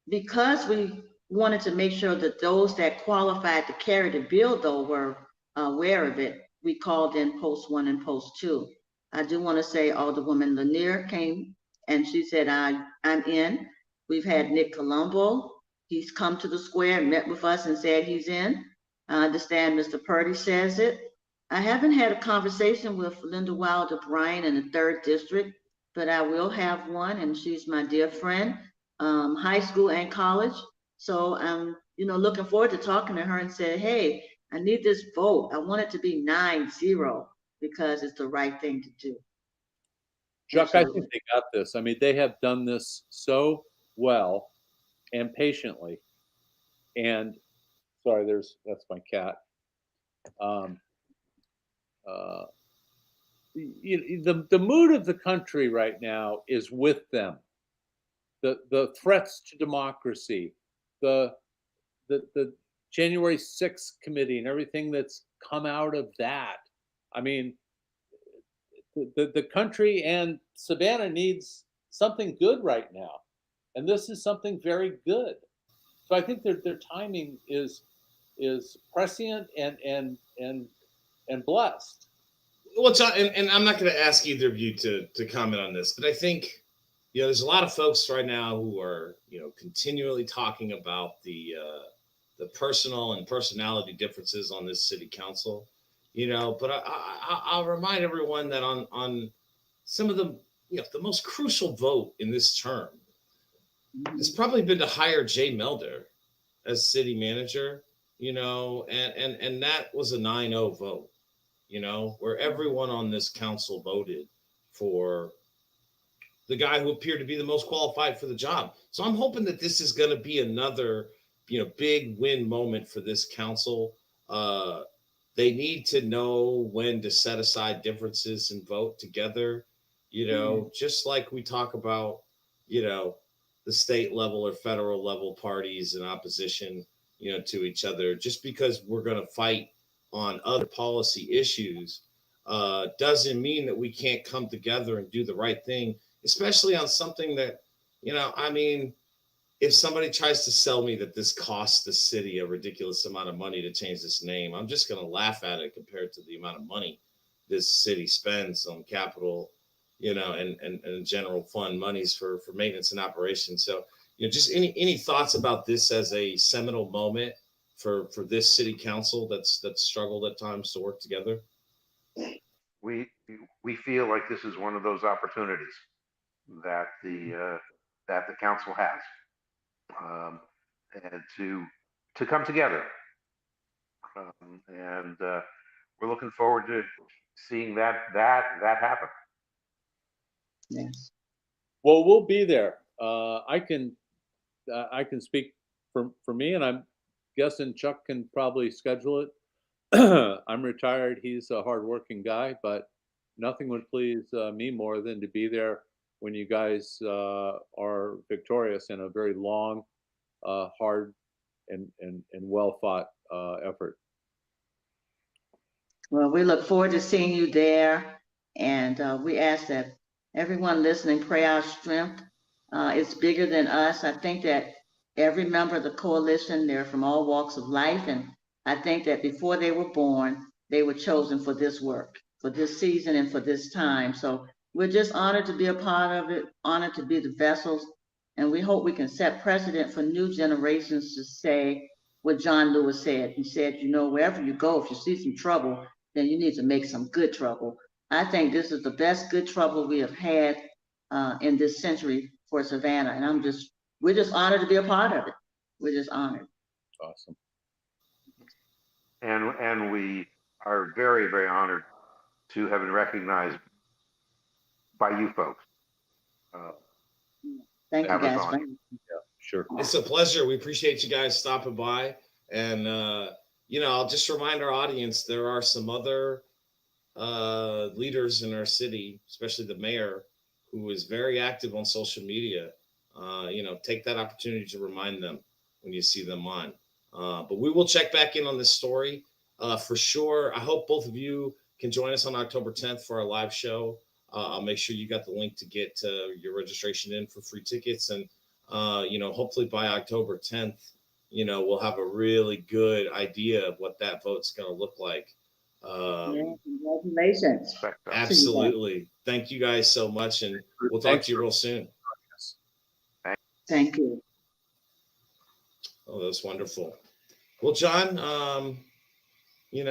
Because we wanted to make sure that those that qualified to carry the bill, though, were aware of it, we called in post 1 and post 2. I do want to say Alderwoman Lanier came and she said, I'm in. We've had Nick Colombo. He's come to the square and met with us and said he's in. I understand Mr. Purdy says it. I haven't had a conversation with Linda Wilder Bryan in the 3rd District, but I will have one, and she's my dear friend, high school and college. So I'm, looking forward to talking to her and say, hey, I need this vote. I want it to be 9-0 because it's the right thing to do. Chuck, absolutely. I think they got this. I mean, they have done this so well and patiently. And sorry, that's my cat. The mood of the country right now is with them. The threats to democracy, the January 6th committee and everything that's come out of that. I mean, the country and Savannah needs something good right now, and this is something very good. So I think their timing is prescient and blessed. Well, John, and I'm not going to ask either of you to comment on this, but I think there's a lot of folks right now who are continually talking about the personal and personality differences on this city council. But I'll remind everyone that on some of the most crucial vote in this term has probably been to hire Jay Melder as city manager, and that was a 9-0 vote, where everyone on this council voted for the guy who appeared to be the most qualified for the job. So I'm hoping that this is going to be another, big win moment for this council. They need to know when to set aside differences and vote together, just like we talk about, the state level or federal level parties in opposition, to each other. Just because we're going to fight on other policy issues doesn't mean that we can't come together and do the right thing, especially on something that, if somebody tries to sell me that this costs the city a ridiculous amount of money to change this name, I'm just going to laugh at it compared to the amount of money this city spends on capital, and general fund monies for maintenance and operations. So, just any thoughts about this as a seminal moment for this city council that's struggled at times to work together? We feel like this is one of those opportunities that the council has, and to come together, and we're looking forward to seeing that happen. Yes. Well, we'll be there. I can speak for me, and I'm guessing Chuck can probably schedule it. I'm retired. He's a hardworking guy, but nothing would please me more than to be there when you guys are victorious in a very long, hard, and well fought effort. Well, we look forward to seeing you there, and we ask that everyone listening pray our strength. It's bigger than us. I think that every member of the coalition, they're from all walks of life, and I think that before they were born, they were chosen for this work, for this season, and for this time. So we're just honored to be a part of it, honored to be the vessels, and we hope we can set precedent for new generations to say what John Lewis said. He said, you know, wherever you go, if you see some trouble, then you need to make some good trouble. I think this is the best good trouble we have had in this century for Savannah, and we're just honored to be a part of it. We're just honored. Awesome. And we are very, very honored to have been recognized by you folks. Thank you, guys. Yeah, sure. It's a pleasure. We appreciate you guys stopping by. And, I'll just remind our audience, there are some other leaders in our city, especially the mayor, who is very active on social media. Take that opportunity to remind them when you see them on. But we will check back in on this story for sure. I hope both of you can join us on October 10th for our live show. I'll make sure you got the link to get your registration in for free tickets. And, hopefully by October 10th, we'll have a really good idea of what that vote's going to look like. Congratulations. Absolutely. Thank you guys so much. And we'll talk to you real soon. Thank you. Oh, that's wonderful. Well, John, we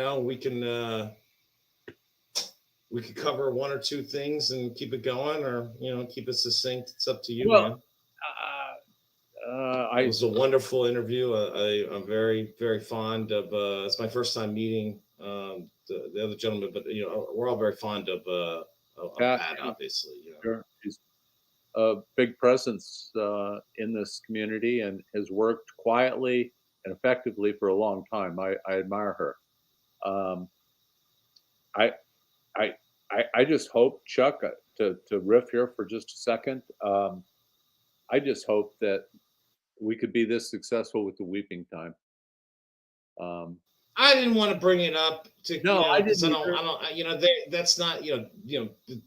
could cover one or two things and keep it going, or keep it succinct. It's up to you, man. It was a wonderful interview. I'm very, very fond of. It's my first time meeting the other gentleman, but we're all very fond of Pat, obviously. Sure. He's a big presence in this community and has worked quietly and effectively for a long time. I admire her. I just hope, Chuck, to riff here for just a second. I just hope that we could be this successful with the weeping time. I didn't want to bring it up to I didn't. That's not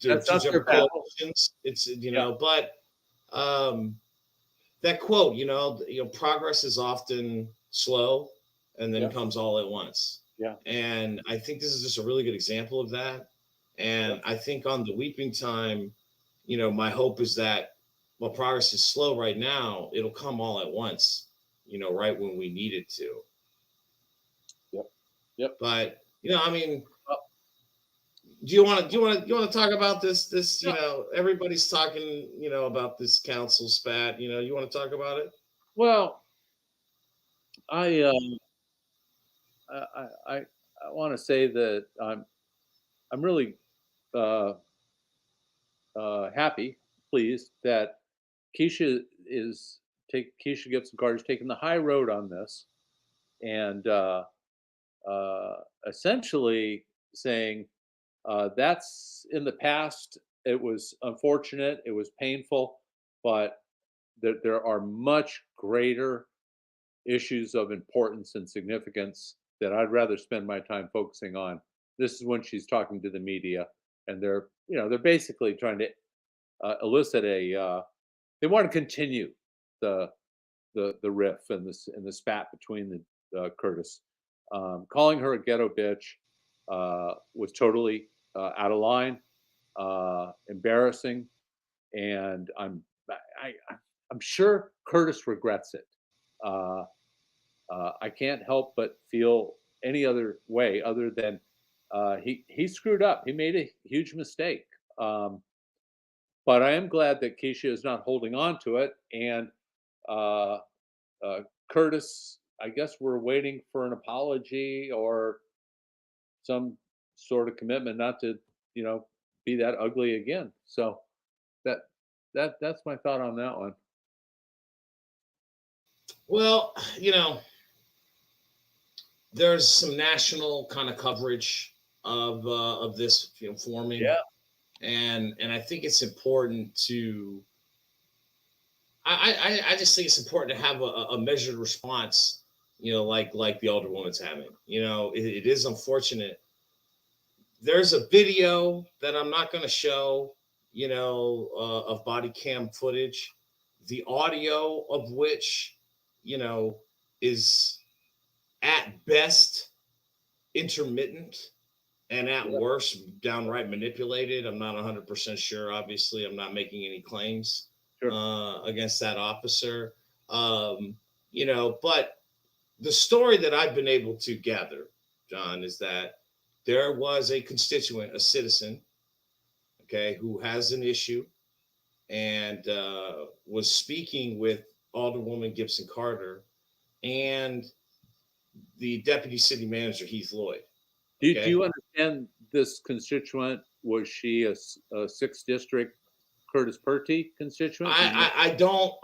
that's not their coalitions. It's but that quote, progress is often slow and then comes all at once. Yeah. And I think this is just a really good example of that. And I think on the weeping time, my hope is that while progress is slow right now, it'll come all at once, right when we need it to. Yep. But do you want to talk about this? Everybody's talking, about this council spat. You want to talk about it? Well, I want to say that I'm really happy, pleased that Keisha Gibson Carter is taking the high road on this, and essentially saying that's in the past. It was unfortunate. It was painful, but there are much greater issues of importance and significance that I'd rather spend my time focusing on. This is when she's talking to the media, and they're basically trying to elicit they want to continue the riff and the spat between the Curtis. Calling her a ghetto bitch was totally out of line, embarrassing, and I'm sure Curtis regrets it. I can't help but feel any other way other than he screwed up. He made a huge mistake. But I am glad that Keisha is not holding on to it. And uh, Curtis, I guess we're waiting for an apology or some sort of commitment not to, be that ugly again. So that that's my thought on that one. Well, there's some national kind of coverage of this forming, Yeah. and I think it's important to. I just think it's important to have a measured response, like the Alderwoman's having. It is unfortunate. There's a video that I'm not going to show, of body cam footage, the audio of which, is at best intermittent and at Yeah. worst downright manipulated. I'm not 100% sure. Obviously, I'm not making any claims Sure. against that officer. But the story that I've been able to gather, John, is that there was a constituent, a citizen, okay, who has an issue and was speaking with Alderwoman Gibson Carter and the deputy city manager, Heath Lloyd. Do Okay? you understand this constituent? Was she a 6th district Curtis Purty constituent? I don't,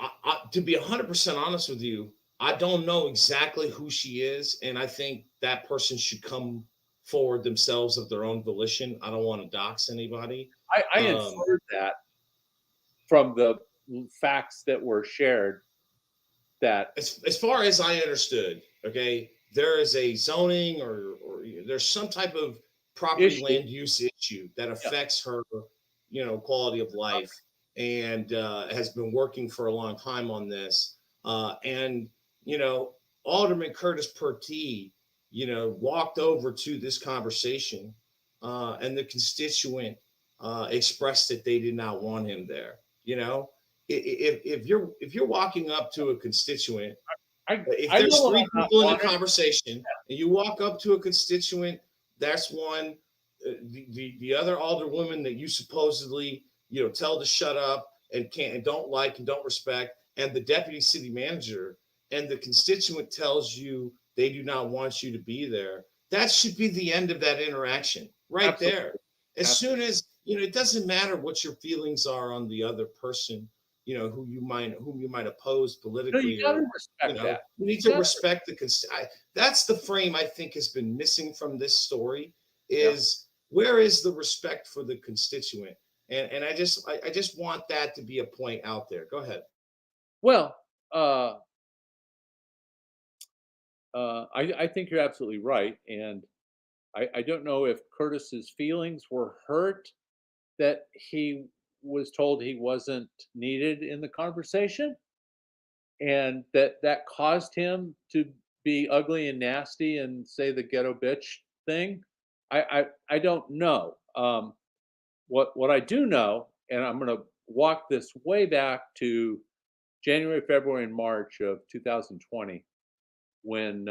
to be 100% honest with you, I don't know exactly who she is. And I think that person should come forward themselves of their own volition. I don't want to dox anybody. I inferred that from the facts that were shared. That as far as I understood, okay, there is a zoning or there's some type of property land use issue that affects her, quality of life, and has been working for a long time on this. And Alderman Curtis Purty, walked over to this conversation, and the constituent expressed that they did not want him there. If you're walking up to a constituent, if there's 3 people in a conversation and you walk up to a constituent, that's one. The other alderwoman that you supposedly tell to shut up and can't and don't like and don't respect, and the deputy city manager, and the constituent tells you they do not want you to be there. That should be the end of that interaction right there. As soon as it doesn't matter what your feelings are on the other person, whom you might oppose politically. No, you got to respect that. You need to respect the that's the frame I think has been missing from this story. Is where is the respect for the constituent? And I just want that to be a point out there. Go ahead. Well, I think you're absolutely right, and I don't know if Curtis's feelings were hurt that he was told he wasn't needed in the conversation, and that caused him to be ugly and nasty and say the ghetto bitch thing. I don't know. What I do know, and I'm going to walk this way back to January, February, and March of 2020, when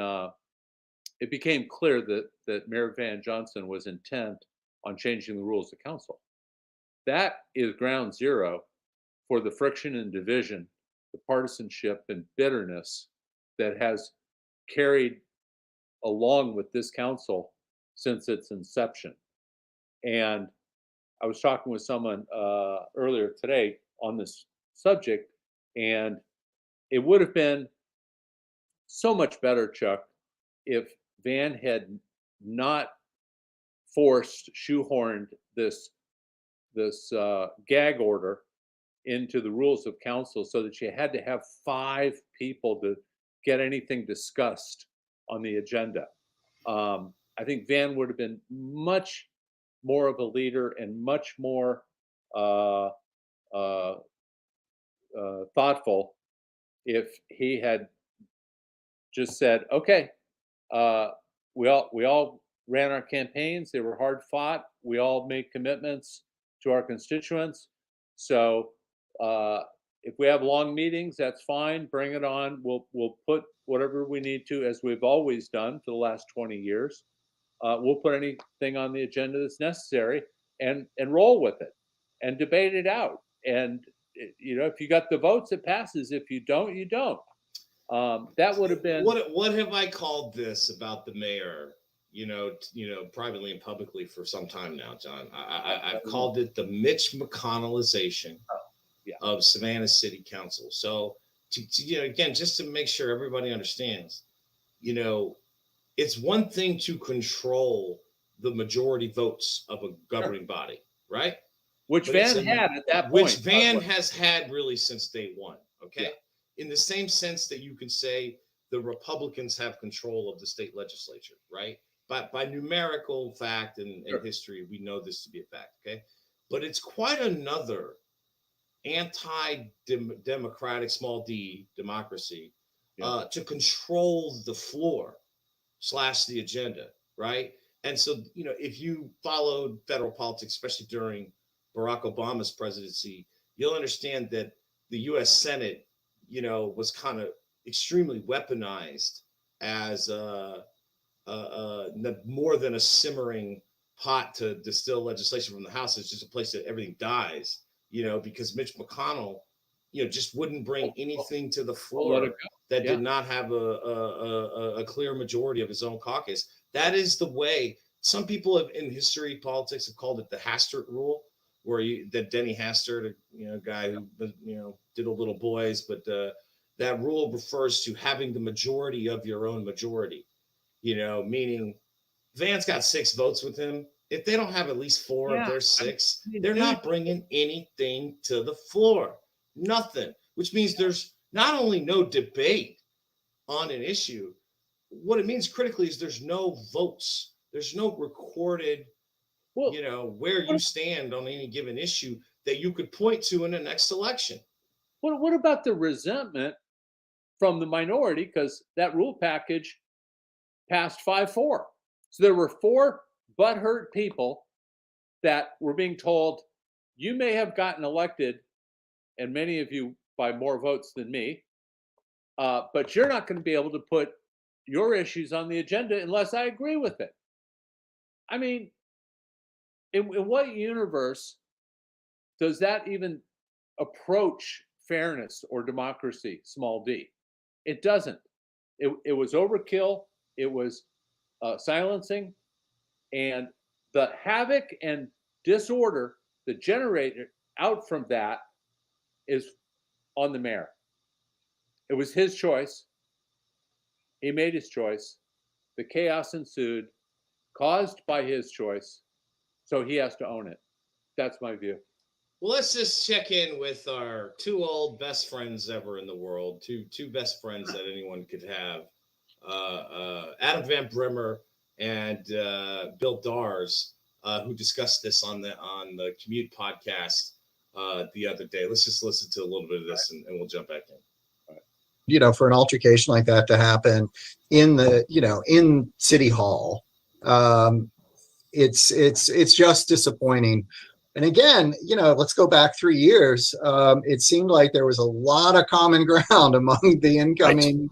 it became clear that Mayor Van Johnson was intent on changing the rules of council. That is ground zero for the friction and division, the partisanship and bitterness that has carried along with this council since its inception. And I was talking with someone earlier today on this subject, and it would have been so much better, Chuck, if Van had not shoehorned this gag order into the rules of council so that you had to have 5 people to get anything discussed on the agenda. I think Van would have been much more of a leader and much more thoughtful if he had just said, "Okay, we all ran our campaigns. They were hard fought. We all made commitments to our constituents. So If we have long meetings, that's fine. Bring it on. We'll put whatever we need to, as we've always done for the last 20 years. We'll put anything on the agenda that's necessary and roll with it and debate it out. And if you got the votes, it passes. If you don't, you don't. That would have been what have I called this about the mayor? Privately and publicly for some time now, John. I've called it the Mitch McConnellization of Savannah City Council. So, again, just to make sure everybody understands, it's one thing to control the majority votes of a governing body, right? Which Van had at that point. Which Van has had really since day one, okay? Yeah. In the same sense that you can say the Republicans have control of the state legislature, right? But by numerical fact and history, we know this to be a fact, okay? But it's quite another anti-democratic, small d, democracy, to control the floor / the agenda, right? And so, if you followed federal politics, especially during Barack Obama's presidency, you'll understand that the U.S. Senate, was kind of extremely weaponized as more than a simmering pot to distill legislation from the House. It's just a place that everything dies, because Mitch McConnell, just wouldn't bring anything to the floor that did not have a clear majority of his own caucus. That is the way. Some people in history, politics have called it the Hastert rule, where that Denny Hastert, a guy who, did a Little Boys, but that rule refers to having the majority of your own majority, meaning Van's got 6 votes with him. If they don't have at least 4 of their 6, they're not bringing anything to the floor. Nothing, which means there's not only no debate on an issue, what it means critically is there's no votes. There's no recorded, where you stand on any given issue that you could point to in the next election. What about the resentment from the minority? Because that rule package passed 5-4. So there were 4 butthurt people that were being told, you may have gotten elected, and many of you by more votes than me, but you're not going to be able to put your issues on the agenda unless I agree with it. I mean, in what universe does that even approach fairness or democracy, small d? It doesn't. It was overkill. It was silencing. And the havoc and disorder that generated out from that is on the mayor. It was his choice. He made his choice. The chaos ensued, caused by his choice. So he has to own it. That's my view. Well, let's just check in with our 2 old best friends ever in the world, two best friends that anyone could have, Adam Van Brimmer and Bill Dars, who discussed this on the Commute podcast the other day. Let's just listen to a little bit of this and we'll jump back in. For an altercation like that to happen in City Hall, it's just disappointing. And again, let's go back 3 years. It seemed like there was a lot of common ground among the incoming,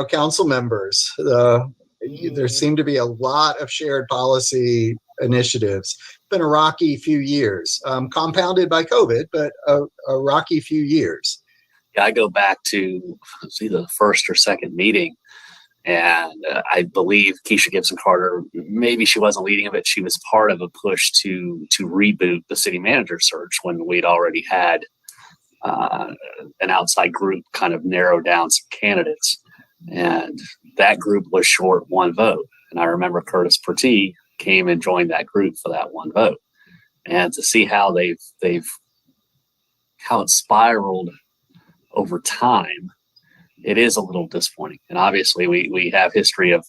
council members. There seemed to be a lot of shared policy initiatives. It's been a rocky few years, compounded by COVID, but a rocky few years. I go back to either the first or second meeting, and I believe Keisha Gibson Carter, maybe she wasn't leading it, she was part of a push to reboot the city manager search when we'd already had an outside group kind of narrow down some candidates. And that group was short 1 vote. And I remember Curtis Pertee came and joined that group for that 1 vote. And to see how how it spiraled over time, it is a little disappointing. And obviously we have history of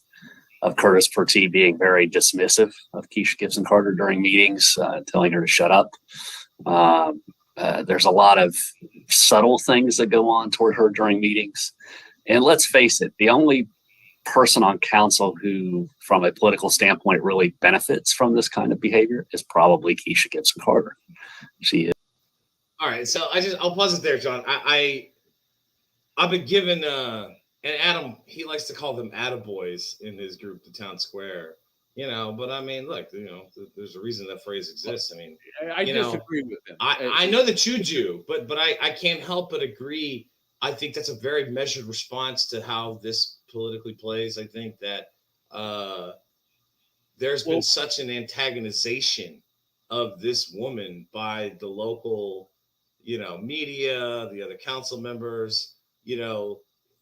Curtis Pertee being very dismissive of Keisha Gibson Carter during meetings, telling her to shut up. There's a lot of subtle things that go on toward her during meetings. And let's face it, the only person on council who, from a political standpoint, really benefits from this kind of behavior is probably Keisha Gibson Carter. She is. All right, so I'll pause it there, John. I've been given and Adam, he likes to call them attaboys in his group, the Town Square. But I mean, look, there's a reason that phrase exists. I mean, I you know, disagree with him. I know that you do, but I can't help but agree. I think that's a very measured response to how this politically plays. I think that there's been Well, such an antagonization of this woman by the local, media, the other council members.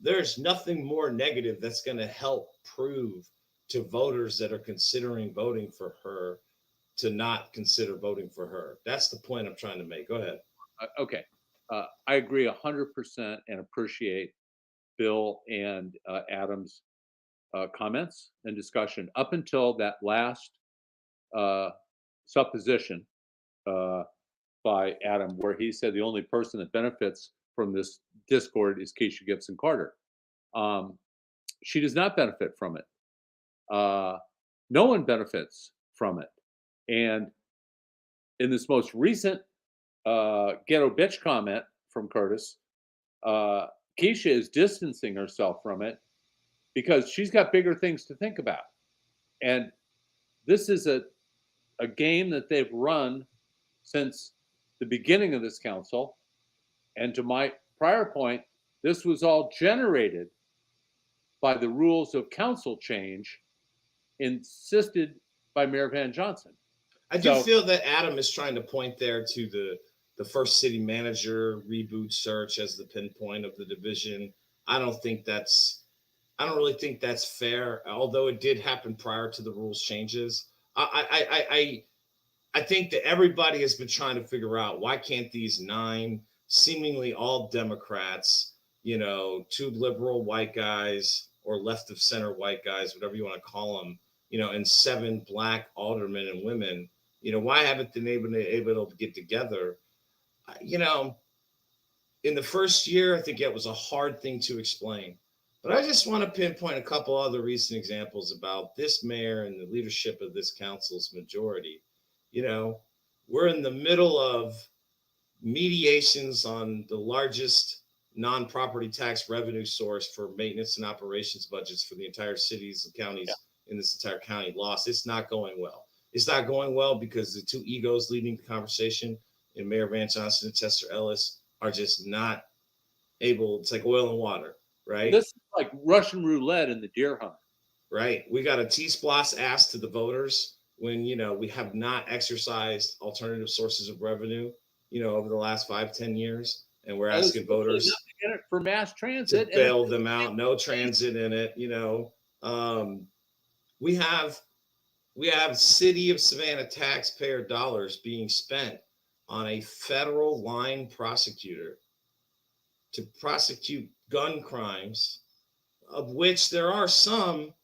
There's nothing more negative that's going to help prove to voters that are considering voting for her to not consider voting for her. That's the point I'm trying to make. Go ahead. okay. I agree 100% and appreciate Bill and Adam's comments and discussion up until that last supposition by Adam, where he said the only person that benefits from this discord is Keisha Gibson Carter. She does not benefit from it. No one benefits from it. And in this most recent ghetto bitch comment from Curtis, Keisha is distancing herself from it because she's got bigger things to think about. And this is a game that they've run since the beginning of this council. And to my prior point, this was all generated by the rules of council change insisted by Mayor Van Johnson. I do feel that Adam is trying to point there to the first city manager reboot search as the pinpoint of the division. I don't really think that's fair, although it did happen prior to the rules changes. I think that everybody has been trying to figure out why can't these 9 seemingly all Democrats, two liberal white guys or left of center white guys, whatever you want to call them, and 7 black aldermen and women, why haven't they been able to get together? In the first year, I think it was a hard thing to explain. But I just want to pinpoint a couple other recent examples about this mayor and the leadership of this council's majority. We're in the middle of mediations on the largest non-property tax revenue source for maintenance and operations budgets for the entire cities and counties in this entire county lost. It's not going well. It's not going well because the 2 egos leading the conversation in Mayor Van Johnson and Chester Ellis are just not able. It's like oil and water, right? This is like Russian roulette in the deer hunt. Right. We got a T-SPLOS asked to the voters when, we have not exercised alternative sources of revenue, over the last 5-10 years. And we're asking voters in it for mass transit to bail them out. No transit in it. We have city of Savannah taxpayer dollars being spent on a federal line prosecutor to prosecute gun crimes, of which there are some,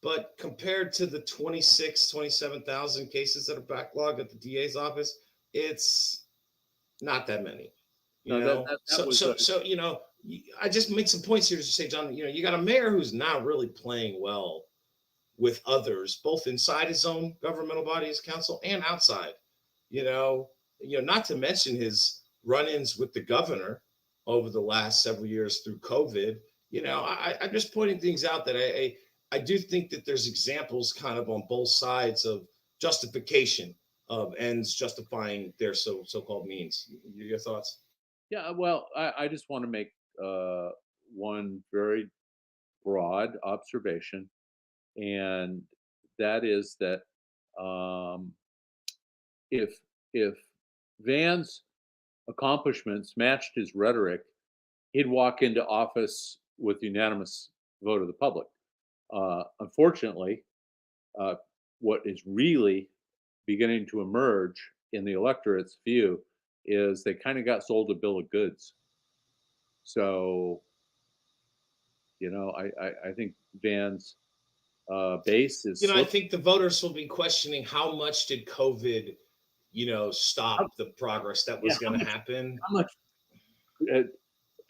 but compared to the 27,000 cases that are backlogged at the DA's office, it's not that many. I just make some points here to say, John, you got a mayor who's not really playing well with others, both inside his own governmental body, his council, and outside. Not to mention his run-ins with the governor over the last several years through COVID. I'm just pointing things out that I do think that there's examples kind of on both sides of justification of ends justifying their so-called means. Your thoughts? Yeah, well, I just want to make one very broad observation, and that is that if Van's accomplishments matched his rhetoric, he'd walk into office with unanimous vote of the public. Unfortunately, what is really beginning to emerge in the electorate's view is they kind of got sold a bill of goods. So, I think Van's base is. I think the voters will be questioning how much did COVID, stop the progress that was going to happen. How much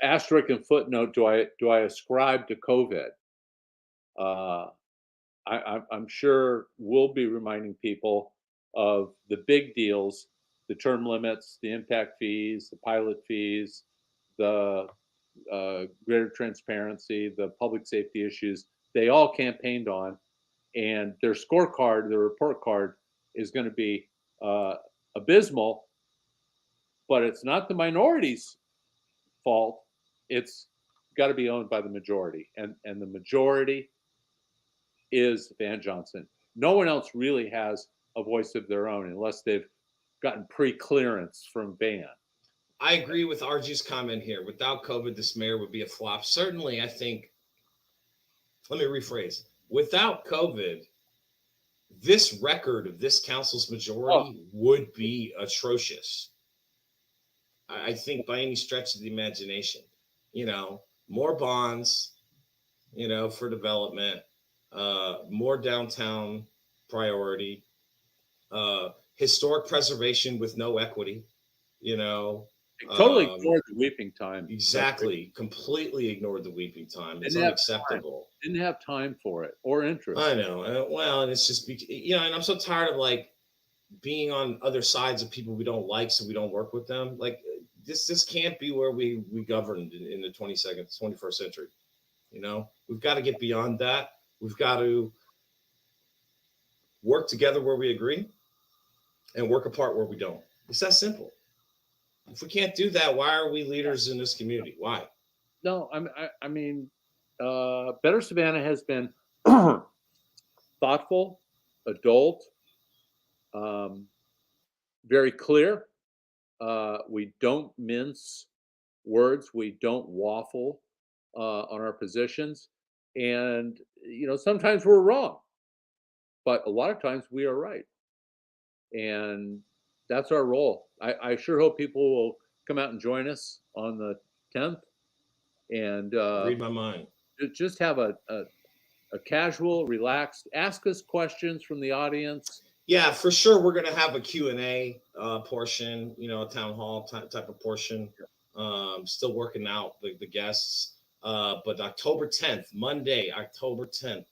asterisk and footnote do I ascribe to COVID? I'm sure we'll be reminding people of the big deals the term limits, the impact fees, the pilot fees, the greater transparency, the public safety issues, they all campaigned on, and their scorecard, their report card, is going to be abysmal. But it's not the minority's fault. It's got to be owned by the majority, and the majority is Van Johnson. No one else really has a voice of their own unless they've gotten pre-clearance from Van. I agree with RG's comment here. Without COVID, this mayor would be a flop. Certainly, I think, let me rephrase. Without COVID, this record of this council's majority would be atrocious. I think by any stretch of the imagination, more bonds, for development, more downtown priority, historic preservation with no equity, Totally ignored the weeping time. Exactly. Completely ignored the weeping time. It's unacceptable. Didn't have time for it or interest. I know. Well, and it's just, and I'm so tired of being on other sides of people we don't like, so we don't work with them. This can't be where we governed in the 21st century. We've got to get beyond that. We've got to work together where we agree and work apart where we don't. It's that simple. If we can't do that, why are we leaders in this community? Why? No, I mean, Better Savannah has been thoughtful, adult, very clear. We don't mince words. We don't waffle on our positions. And, sometimes we're wrong, but a lot of times we are right. And that's our role. I sure hope people will come out and join us on the 10th and read my mind. Just have a casual, relaxed, ask us questions from the audience. Yeah, for sure. We're going to have a Q&A portion, a town hall type of portion. Still working out the guests. But October 10th, Monday, October 10th,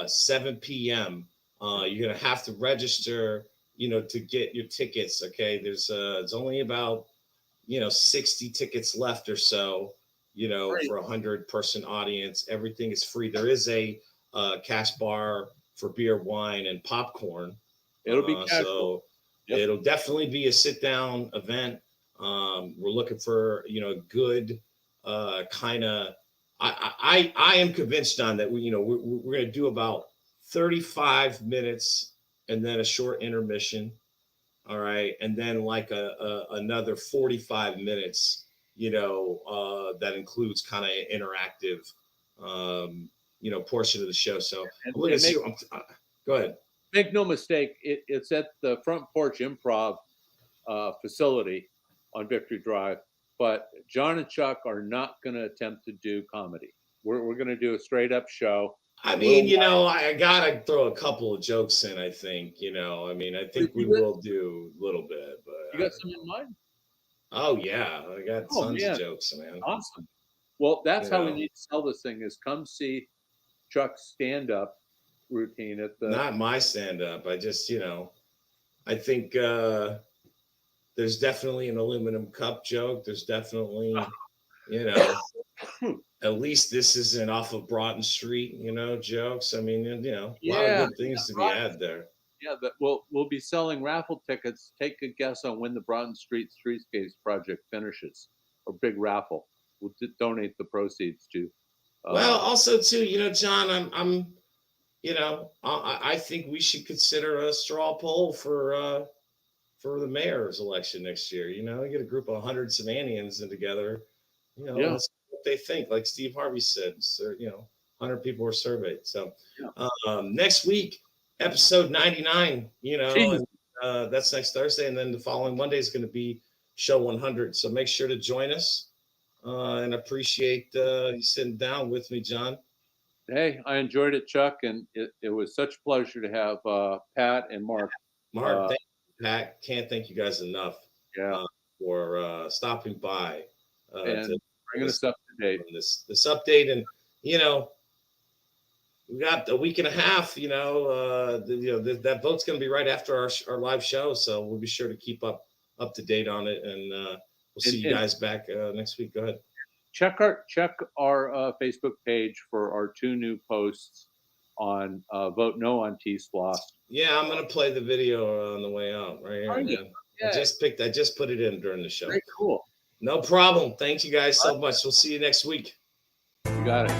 7 p.m., you're going to have to register, to get your tickets. Okay. There's only about, 60 tickets left or so, for a 100-person audience. Everything is free. There is a cash bar for beer, wine, and popcorn. It'll be casual. So it'll definitely be a sit-down event. We're looking for, good kind of. I am convinced, John, that we're going to do about 35 minutes and then a short intermission. All right, and then another 45 minutes. That includes kind of interactive, portion of the show. So we're going to see. Go ahead. Make no mistake, it's at the Front Porch Improv facility on Victory Drive. But John and Chuck are not going to attempt to do comedy. We're going to do a straight up show. I mean, I got to throw a couple of jokes in, I think. I think we will do a little bit. But you got some in mind? Oh, yeah. I got tons of jokes, man. Awesome. Well, that's how we need to sell this thing is come see Chuck's stand-up routine at the... Not my stand-up. I just, I think there's definitely an aluminum cup joke. There's definitely, at least this isn't off of Broughton Street, jokes. I mean, a lot of good things to be had there. Yeah, but we'll be selling raffle tickets. Take a guess on when the Broughton Street Streetscapes project finishes. A big raffle. We'll donate the proceeds to. Well, also too, John, I'm I think we should consider a straw poll for the mayor's election next year. Get a group of 100 Savannians together. Let's see what they think. Like Steve Harvey said, 100 people were surveyed. So next week, episode 99. And, that's next Thursday, and then the following Monday is going to be show 100. So make sure to join us. And appreciate you sitting down with me, John. Hey, I enjoyed it, Chuck, and it was such a pleasure to have Pat and Marc. Marc, thank you, Pat. Can't thank you guys enough for stopping by and bringing us up to date. This update, and we got a week and a half. That vote's going to be right after our live show, so we'll be sure to keep up up to date on it, and we'll see you guys back next week. Go ahead. Check our Facebook page for our 2 new posts on Vote No on T-SPLOST. Yeah, I'm gonna play the video on the way out right here. Man. Yeah. I just put it in during the show. Very cool. No problem. Thank you guys so much. We'll see you next week. You got it.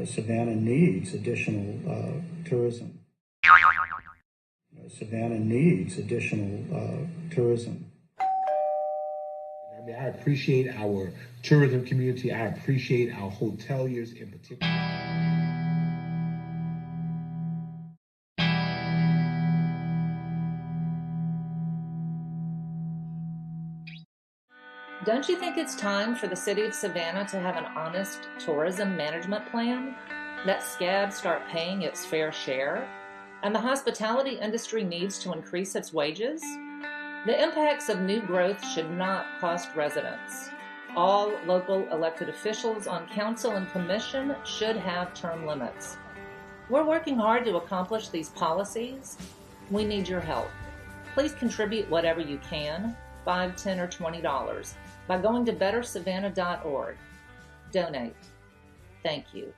Savannah needs additional tourism. Savannah needs additional tourism. I mean, I appreciate our tourism community. I appreciate our hoteliers in particular. Don't you think it's time for the city of Savannah to have an honest tourism management plan? Let SCAB start paying its fair share? And the hospitality industry needs to increase its wages? The impacts of new growth should not cost residents. All local elected officials on council and commission should have term limits. We're working hard to accomplish these policies. We need your help. Please contribute whatever you can, $5, $10, or $20, by going to bettersavannah.org. Donate. Thank you.